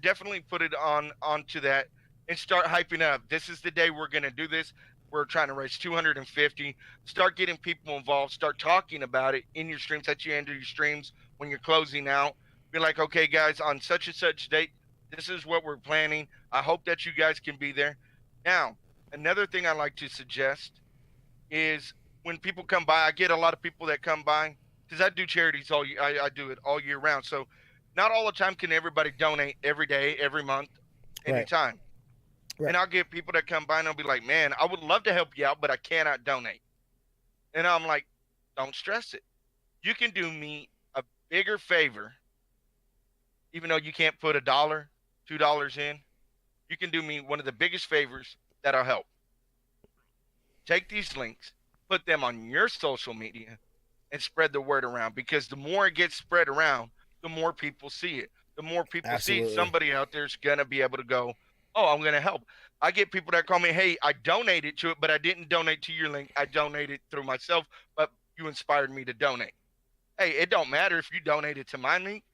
definitely put it onto that and start hyping up. This is the day we're going to do this. We're trying to raise 250. Start getting people involved. Start talking about it in your streams, that you end your streams when you're closing out. Be like, okay, guys, on such and such date, this is what we're planning. I hope that you guys can be there. Now, another thing I like to suggest is when people come by, I get a lot of people that come by because I do charities all year. I do it all year round. So not all the time can everybody donate every day, every month, anytime. Right. And I'll get people that come by and they'll be like, man, I would love to help you out, but I cannot donate. And I'm like, don't stress it. You can do me a bigger favor, even though you can't put $1, $2 in. You can do me one of the biggest favors that'll help. Take these links, put them on your social media, and spread the word around, because the more it gets spread around, the more people see it. The more people see it, somebody out there is going to be able to go, oh, I'm going to help. I get people that call me, hey, I donated to it, but I didn't donate to your link. I donated through myself, but you inspired me to donate. Hey, it don't matter if you donated to my link,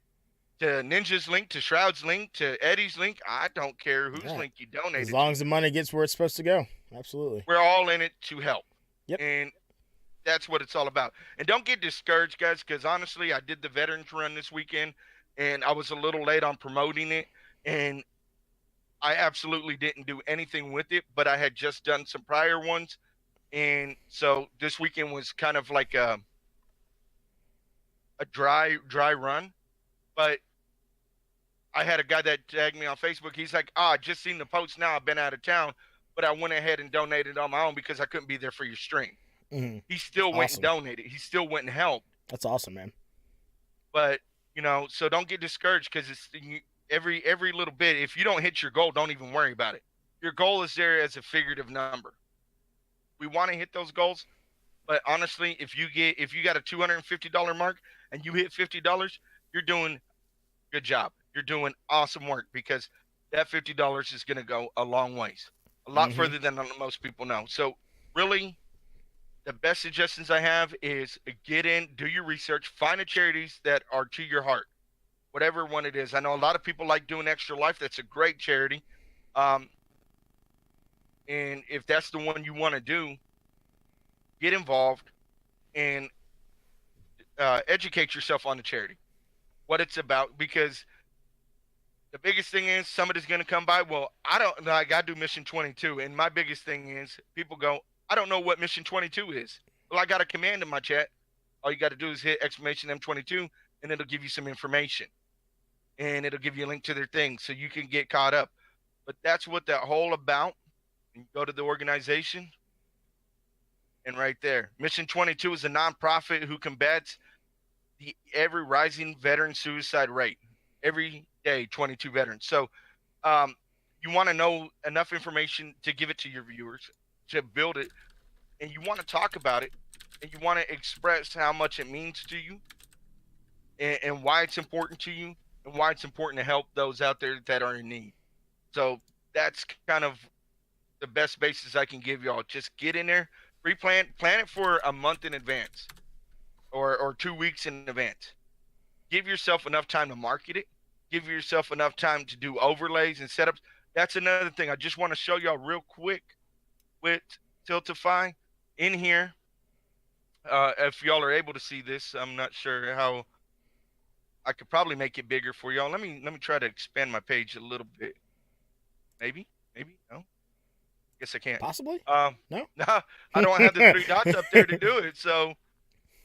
to Ninja's link, to Shroud's link, to Eddie's link. I don't care whose link you donated as long as the money gets where it's supposed to go. Absolutely. We're all in it to help. Yep. And that's what it's all about. And don't get discouraged, guys, because honestly, I did the Veterans Run this weekend, and I was a little late on promoting it, and I absolutely didn't do anything with it, but I had just done some prior ones. And so this weekend was kind of like a dry run. But I had a guy that tagged me on Facebook. He's like, I just seen the post now. I've been out of town, but I went ahead and donated on my own because I couldn't be there for your stream. Mm-hmm. He still went and donated. He still went and helped. That's awesome, man. But, so don't get discouraged, because it's every little bit. If you don't hit your goal, don't even worry about it. Your goal is there as a figurative number. We want to hit those goals, but honestly, if you got a $250 mark and you hit $50, you're doing good job. You're doing awesome work, because that $50 is going to go a long ways, a lot further than most people know. So really, the best suggestions I have is get in, do your research, find the charities that are to your heart, whatever one it is. I know a lot of people like doing Extra Life. That's a great charity. And if that's the one you want to do, get involved and educate yourself on the charity, what it's about, because the biggest thing is somebody's going to come by. Well, I do Mission 22. And my biggest thing is people go, I don't know what Mission 22 is. Well, I got a command in my chat. All you got to do is hit exclamation M22, and it'll give you some information. And it'll give you a link to their thing so you can get caught up. But that's what that whole about. You go to the organization, and right there, Mission 22 is a nonprofit who combats the every rising veteran suicide rate. Every day, 22 veterans. So you want to know enough information to give it to your viewers, to build it, and you want to talk about it, and you want to express how much it means to you, and why it's important to you, and why it's important to help those out there that are in need. So that's kind of the best basis I can give y'all. Just get in there, plan it for a month in advance, or 2 weeks in advance. Give yourself enough time to market it. Give yourself enough time to do overlays and setups. That's another thing I just want to show y'all real quick with Tiltify in here. If y'all are able to see this, I'm not sure how. I could probably make it bigger for y'all. Let me try to expand my page a little bit. Maybe no. Guess I can't. Possibly. No, I don't have the 3 dots up there to do it. So,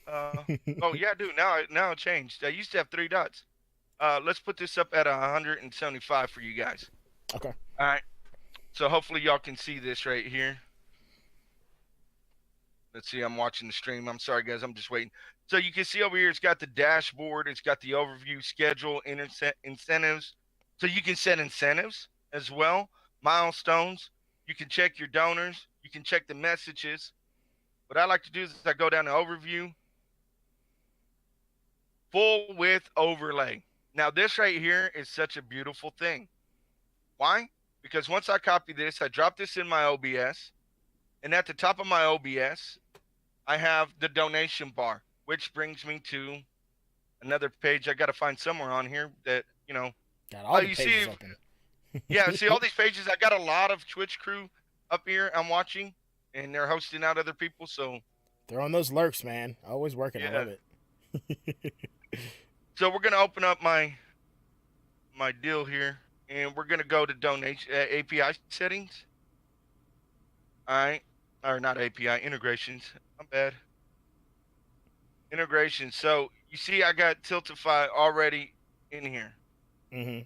oh yeah, I do. Now it changed. I used to have 3 dots. Let's put this up at 175 for you guys. Okay. All right. So hopefully y'all can see this right here. Let's see. I'm watching the stream. I'm sorry, guys. I'm just waiting. So you can see over here, it's got the dashboard. It's got the overview, schedule, incentives. So you can set incentives as well, milestones. You can check your donors. You can check the messages. What I like to do is I go down to overview, full width overlay. Now this right here is such a beautiful thing. Why? Because once I copy this, I drop this in my OBS, and at the top of my OBS, I have the donation bar, which brings me to another page I got to find somewhere on here that, got all the pages open. Yeah, see all these pages. I got a lot of Twitch crew up here I'm watching, and they're hosting out other people. So they're on those lurks, man. Always working. Yeah. I love it. So we're gonna open up my deal here, and we're gonna go to donation API settings, All right, or not API integrations. I'm bad. Integration. So you see, I got Tiltify already in here. Mm-hmm.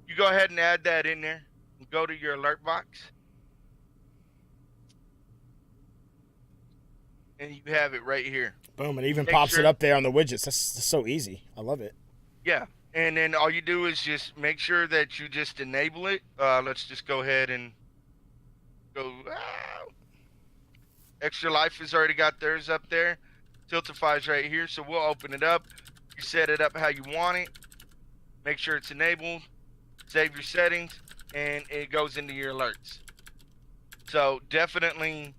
You go ahead and add that in there. And go to your alert box, and you have it right here. Boom, and it even Make pops sure- it up there on the widgets. That's so easy. I love it. Yeah, and then all you do is just make sure that you just enable it. Let's just go ahead and go. Extra Life has already got theirs up there. Tiltify's right here, so we'll open it up. You set it up how you want it. Make sure it's enabled. Save your settings, and it goes into your alerts. So definitely,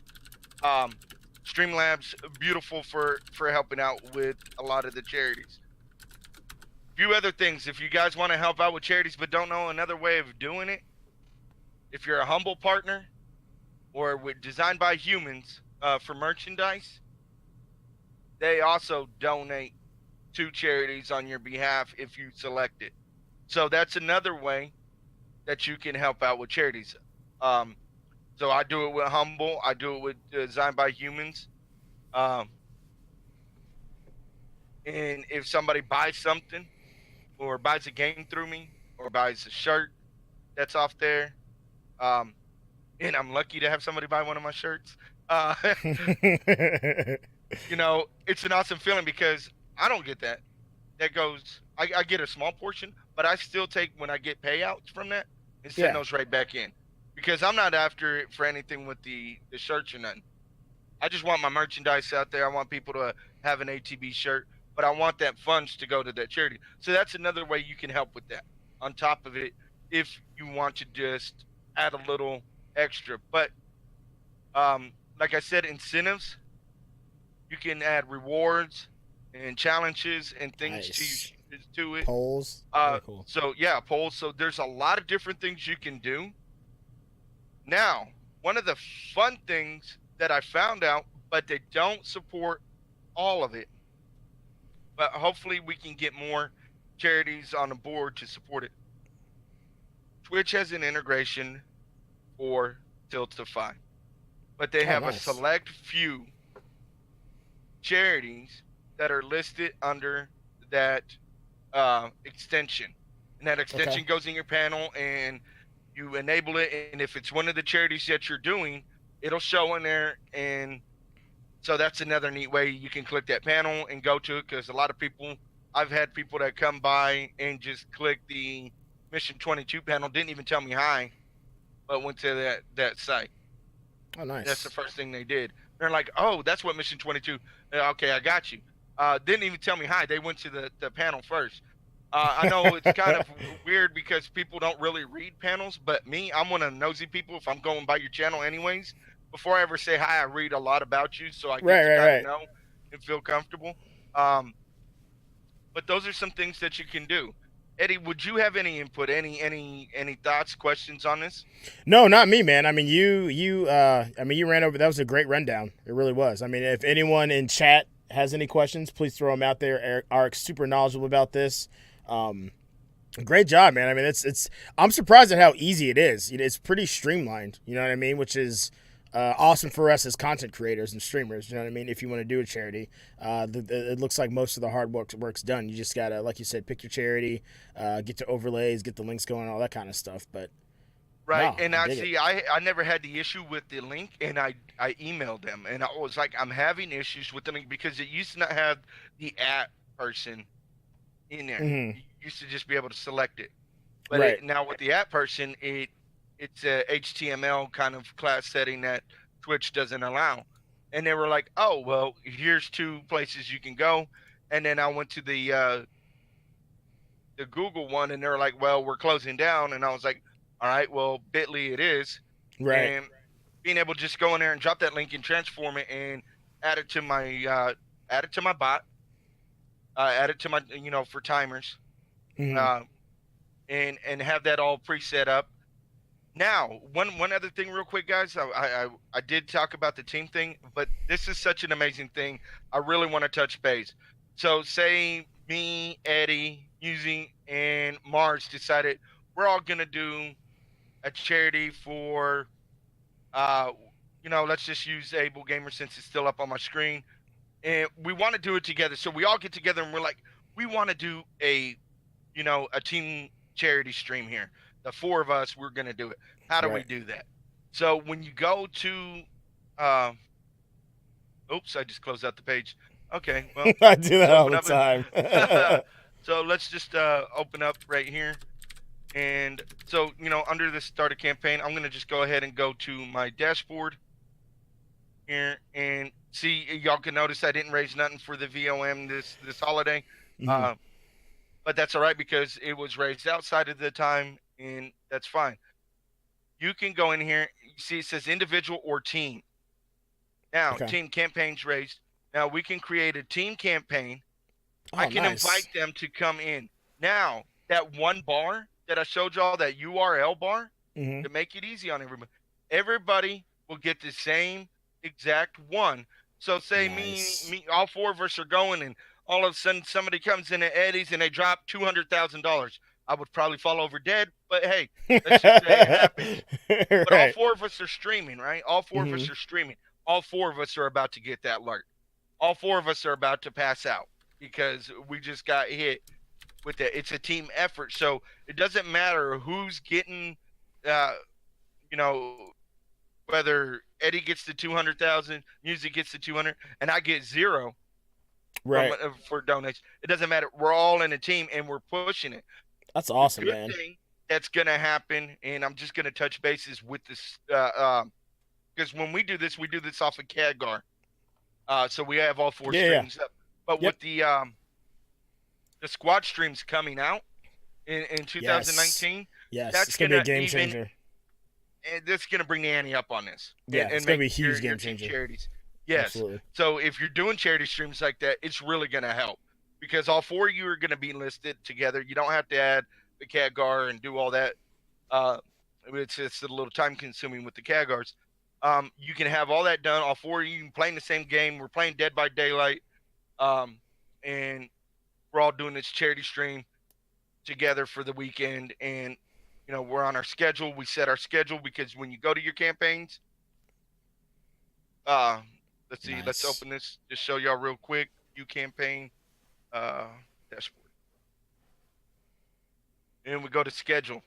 Streamlabs beautiful for helping out with a lot of the charities. Few other things, if you guys want to help out with charities but don't know another way of doing it, if you're a humble partner or with Designed by Humans for merchandise, they also donate to charities on your behalf if you select it. So that's another way that you can help out with charities. So I do it with Humble. I do it with Designed by Humans. And if somebody buys something or buys a game through me or buys a shirt that's off there, and I'm lucky to have somebody buy one of my shirts, you know, it's an awesome feeling because I don't get that. That goes, I get a small portion, but I still take when I get payouts from that and send those right back in. Because I'm not after it for anything with the shirts or nothing. I just want my merchandise out there. I want people to have an ATB shirt, but I want that funds to go to that charity. So that's another way you can help with that on top of it if you want to just add a little extra. But like I said, incentives, you can add rewards and challenges and things to it. Polls. Very cool. So yeah, polls. So there's a lot of different things you can do. Now, one of the fun things that I found out, but they don't support all of it, but hopefully we can get more charities on the board to support it. Twitch has an integration for Tiltify, but they have a select few charities that are listed under that extension, and that extension goes in your panel and you enable it, and if it's one of the charities that you're doing, it'll show in there. And so that's another neat way you can click that panel and go to it, because a lot of people, I've had people that come by and just click the Mission 22 panel, didn't even tell me hi, but went to that site. Oh, nice. That's the first thing they did. They're like, oh, that's what Mission 22. Okay, I got you. Didn't even tell me hi. They went to the panel first. I know it's kind of weird because people don't really read panels, but me, I'm one of the nosy people. If I'm going by your channel anyways, before I ever say hi, I read a lot about you, so I get to kind of know and feel comfortable. But those are some things that you can do. Eddie, would you have any input, any thoughts, questions on this? No, not me, man. I mean, you ran over. That was a great rundown. It really was. I mean, if anyone in chat has any questions, please throw them out there. Eric's super knowledgeable about this. Great job, man. I mean, I'm surprised at how easy it is. It's pretty streamlined, you know what I mean? Which is awesome for us as content creators and streamers, you know what I mean? If you want to do a charity, it looks like most of the hard work's done. You just gotta, like you said, pick your charity, get to overlays, get the links going, all that kind of stuff. But right, wow, and I never had the issue with the link, and I emailed them, and I was like, I'm having issues with the link because it used to not have the app person in there. Mm-hmm. You used to just be able to select it, but now with the app person, it's a HTML kind of class setting that Twitch doesn't allow. And they were like, oh, well, here's 2 places you can go. And then I went to the Google one, and they were like, well, we're closing down. And I was like, all right, well, Bitly it is. Right. And being able to just go in there and drop that link and transform it and add it to my bot, add it to my, for timers, and have that all preset up. Now, one other thing real quick, guys. I did talk about the team thing, but this is such an amazing thing. I really want to touch base. So say me, Eddie, and Mars decided we're all going to do a charity for let's just use Able Gamer since it's still up on my screen. And we want to do it together. So we all get together and we're like, we want to do a team charity stream here. The 4 of us, we're going to do it. How do we do that? So when you go to, oops, I just closed out the page. Okay. Well, I do that all the time. So let's just open up right here. And so, under the start a campaign, I'm going to just go ahead and go to my dashboard here and see. Y'all can notice I didn't raise nothing for the VOM this holiday. Mhm. But that's all right because it was raised outside of the time, and that's fine. You can go in here. You see it says individual or team. Now, team campaigns raised. Now, we can create a team campaign. I can invite them to come in. Now, that one bar that I showed y'all, that URL bar, to make it easy on everybody will get the same exact one. So say me, all 4 of us are going, and all of a sudden somebody comes in at Eddie's and they drop $200,000. I would probably fall over dead, but hey, let's just say it happens. But all 4 of us are streaming, right? All 4 of us are streaming. All 4 of us are about to get that alert. All 4 of us are about to pass out because we just got hit with that. It's a team effort. So it doesn't matter who's getting, whether Eddie gets the 200,000, Music gets the 200, and I get 0 for donations. It doesn't matter. We're all in a team and we're pushing it. That's awesome, The man. good thing that's going to happen, and I'm just going to touch bases with this, because when we do this off of CADGAR. So we have all 4 streams up. But with the squad streams coming out in 2019, that's going to be a game changer. And that's going to bring the ante up on this. Yeah, and it's going to be a make huge your game changer. Charities. Yes. Absolutely. So if you're doing charity streams like that, it's really going to help because all 4 of you are going to be listed together. You don't have to add the CADGAR and do all that. It's a little time consuming with the CADGARs. You can have all that done. All 4 of you playing the same game. We're playing Dead by Daylight. And we're all doing this charity stream together for the weekend. And, we're on our schedule. We set our schedule because when you go to your campaigns, let's see, let's open this, just show y'all real quick. You campaign, dashboard. And we go to schedule.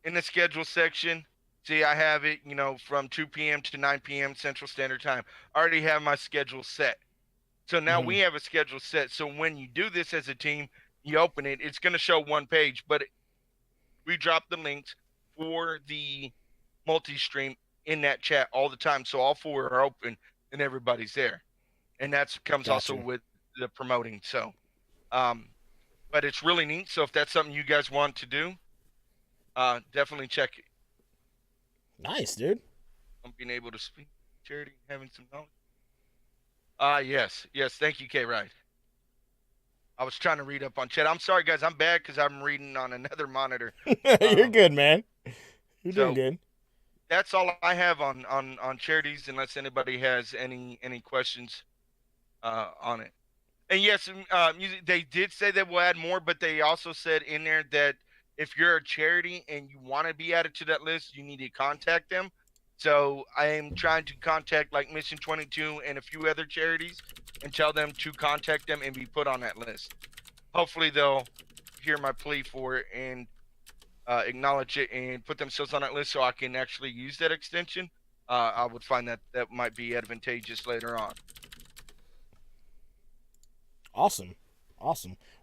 In the schedule section, see, I have it, from 2 p.m. to 9 p.m. Central Standard Time. I already have my schedule set. So now we have a schedule set. So when you do this as a team, you open it, it's going to show one page, but we drop the links for the multi-stream in that chat all the time. So all 4 are open and everybody's there. And that comes also with the promoting. So, but it's really neat. So if that's something you guys want to do, definitely check it. Nice, dude. I'm being able to speak charity, having some knowledge. Yes. Thank you, K. Ride. I was trying to read up on chat. I'm sorry, guys. I'm bad because I'm reading on another monitor. You're good, man. You're doing good. That's all I have on charities, unless anybody has any questions on it. And yes, they did say that we'll add more, but they also said in there that if you're a charity and you want to be added to that list, you need to contact them. So I am trying to contact like Mission 22 and a few other charities and tell them to contact them and be put on that list. Hopefully they'll hear my plea for it and acknowledge it and put themselves on that list so I can actually use that extension. I would find that might be advantageous later on. Awesome.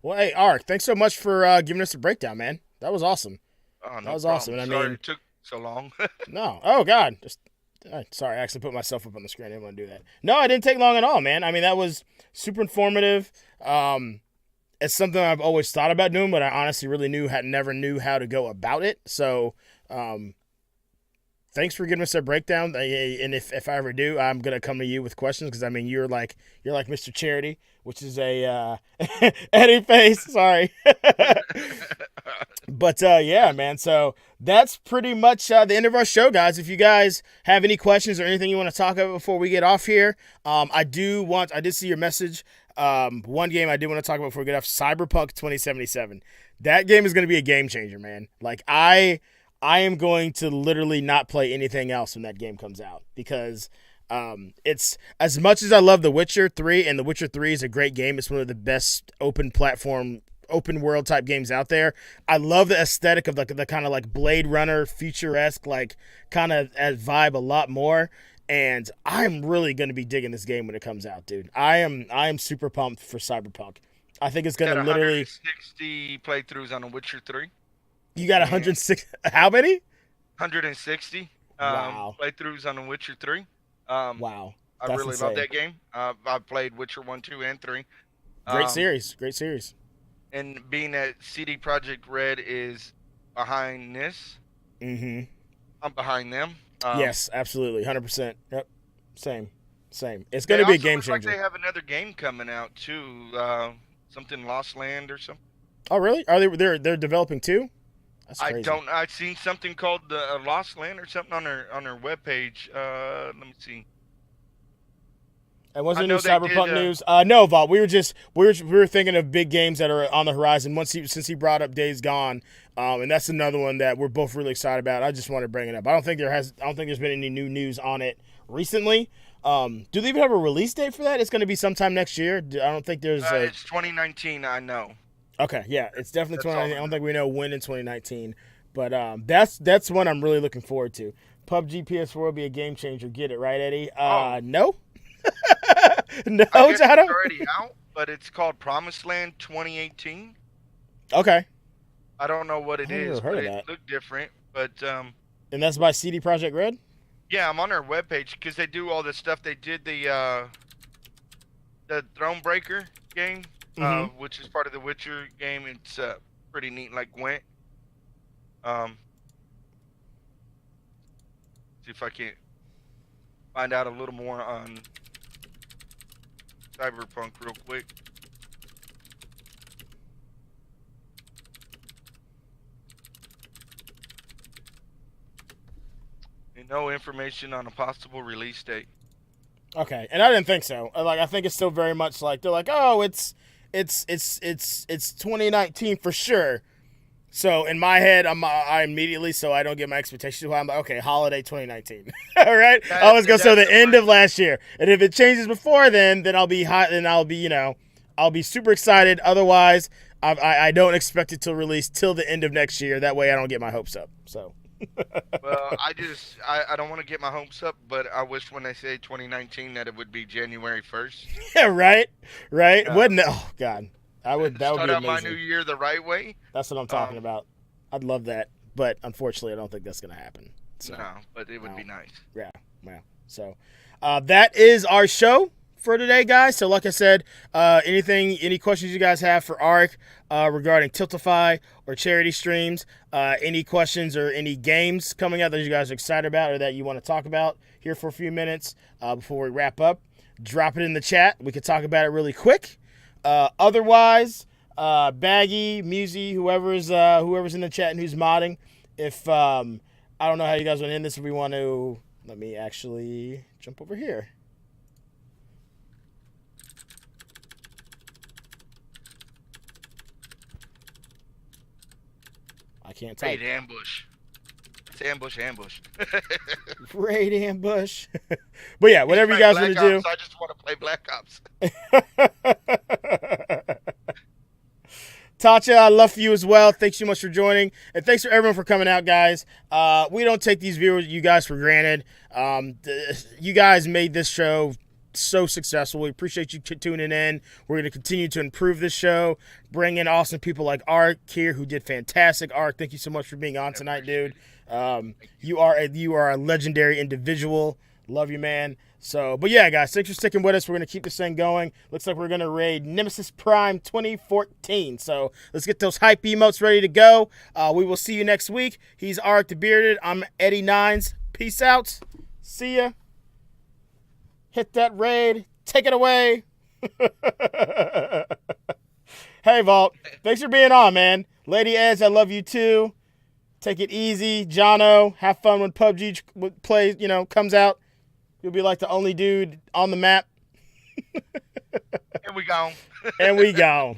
Well, hey, Ark, thanks so much for giving us a breakdown, man. That was awesome. Oh, no that was problem. awesome. And Sorry it took so long. No. Oh, God. Sorry, I actually put myself up on the screen. I didn't want to do that. No, it didn't take long at all, man. I mean, that was super informative. It's something I've always thought about doing, but I honestly really never knew how to go about it. So, thanks for giving us a breakdown. And if I ever do, I'm gonna come to you with questions because I mean you're like Mr. Charity, which is a Eddie face. Sorry, but yeah, man. So that's pretty much the end of our show, guys. If you guys have any questions or anything you want to talk about before we get off here, I did see your message. One game I did want to talk about before we get off, Cyberpunk 2077. That game is going to be a game changer, man. Like I I am going to literally not play anything else when that game comes out because it's as much as I love The Witcher 3, and The Witcher 3 is a great game. It's one of the best open platform, open world type games out there. I love the aesthetic of the kind of like Blade Runner futuresque like kind of vibe a lot more. And I'm really going to be digging this game when it comes out, dude. I am super pumped for Cyberpunk. I think it's going to literally 160 playthroughs on The Witcher 3. You got 106. How many? 160 wow. playthroughs on The Witcher 3. Wow. I That's really insane. love that game. I've played Witcher 1, 2, and 3. Great series. Great series. And being that CD Projekt Red is behind this, I'm behind them. Yes, absolutely. 100%. Yep. Same. It's going to be a game changer. Like they have another game coming out, too. Something Lost Land or something. Oh, really? Are they're developing too? That's crazy. I've seen something called the Lost Land or something on their webpage. Let me see. And was there new Cyberpunk news? No, Vault. We were thinking of big games that are on the horizon. Since he brought up Days Gone, and that's another one that we're both really excited about. I just want to bring it up. I don't think there's been any new news on it recently. Do they even have a release date for that? It's going to be sometime next year. I don't think there's. It's 2019. I know. Okay, yeah, it's definitely 2019. I don't think we know when in 2019, but that's one I'm really looking forward to. PUBG PS4 will be a game changer. Get it right, Eddie? No. No, I guess Jado? It's already out, but it's called Promised Land 2018. Okay. I don't know what it is, but it looked different. But and that's by CD Projekt Red? Yeah, I'm on their webpage because they do all this stuff. They did the Thronebreaker game, which is part of the Witcher game. It's pretty neat, like Gwent. See if I can find out a little more on Cyberpunk real quick. No information on a possible release date. Okay, and I didn't think so. I think it's still very much like they're like, oh, it's 2019 for sure. So in my head, I immediately, so I don't get my expectations too high, I'm like, okay, holiday 2019. All right, I was gonna say the end of last year, and if it changes before then I'll be hot, then I'll be I'll be super excited. Otherwise, I don't expect it to release till the end of next year. That way, I don't get my hopes up. So. Well, I don't want to get my hopes up, but I wish when they say 2019 that it would be January 1st. Yeah, right. Wouldn't it? Oh God, that would be amazing. Start out my new year the right way. That's what I'm talking about. I'd love that, but unfortunately, I don't think that's gonna happen. So, no, but it would be nice. Yeah. So, that is our show for today, guys. So like I said, any questions you guys have for Ark regarding Tiltify or charity streams, any questions or any games coming out that you guys are excited about or that you want to talk about here for a few minutes before we wrap up, drop it in the chat. We could talk about it really quick. Otherwise, Baggy, Musey, whoever's in the chat and who's modding, if I don't know how you guys want to end this, if we want to, let me actually jump over here. I can't type. Raid ambush. It's ambush. Raid ambush. But yeah, whatever you guys want to do. I just want to play Black Ops. Tatcha, I love you as well. Thanks so much for joining. And thanks for everyone for coming out, guys. We don't take these viewers, you guys, for granted. You guys made this show so successful. We appreciate you tuning in. We're going to continue to improve this show, bring in awesome people like Ark here who did fantastic. Ark, thank you so much for being on tonight, dude. You are a legendary individual. Love you, man. So, but yeah, guys, thanks for sticking with us. We're going to keep this thing going. Looks like we're going to raid Nemesis Prime 2014. So let's get those hype emotes ready to go. We will see you next week. He's Ark the Bearded. I'm Eddie Nines. Peace out. See ya. Hit that raid. Take it away. Hey, Vault. Thanks for being on, man. Lady Eds, I love you too. Take it easy. Jono, have fun when PUBG plays, comes out. You'll be like the only dude on the map. Here we go. And we go.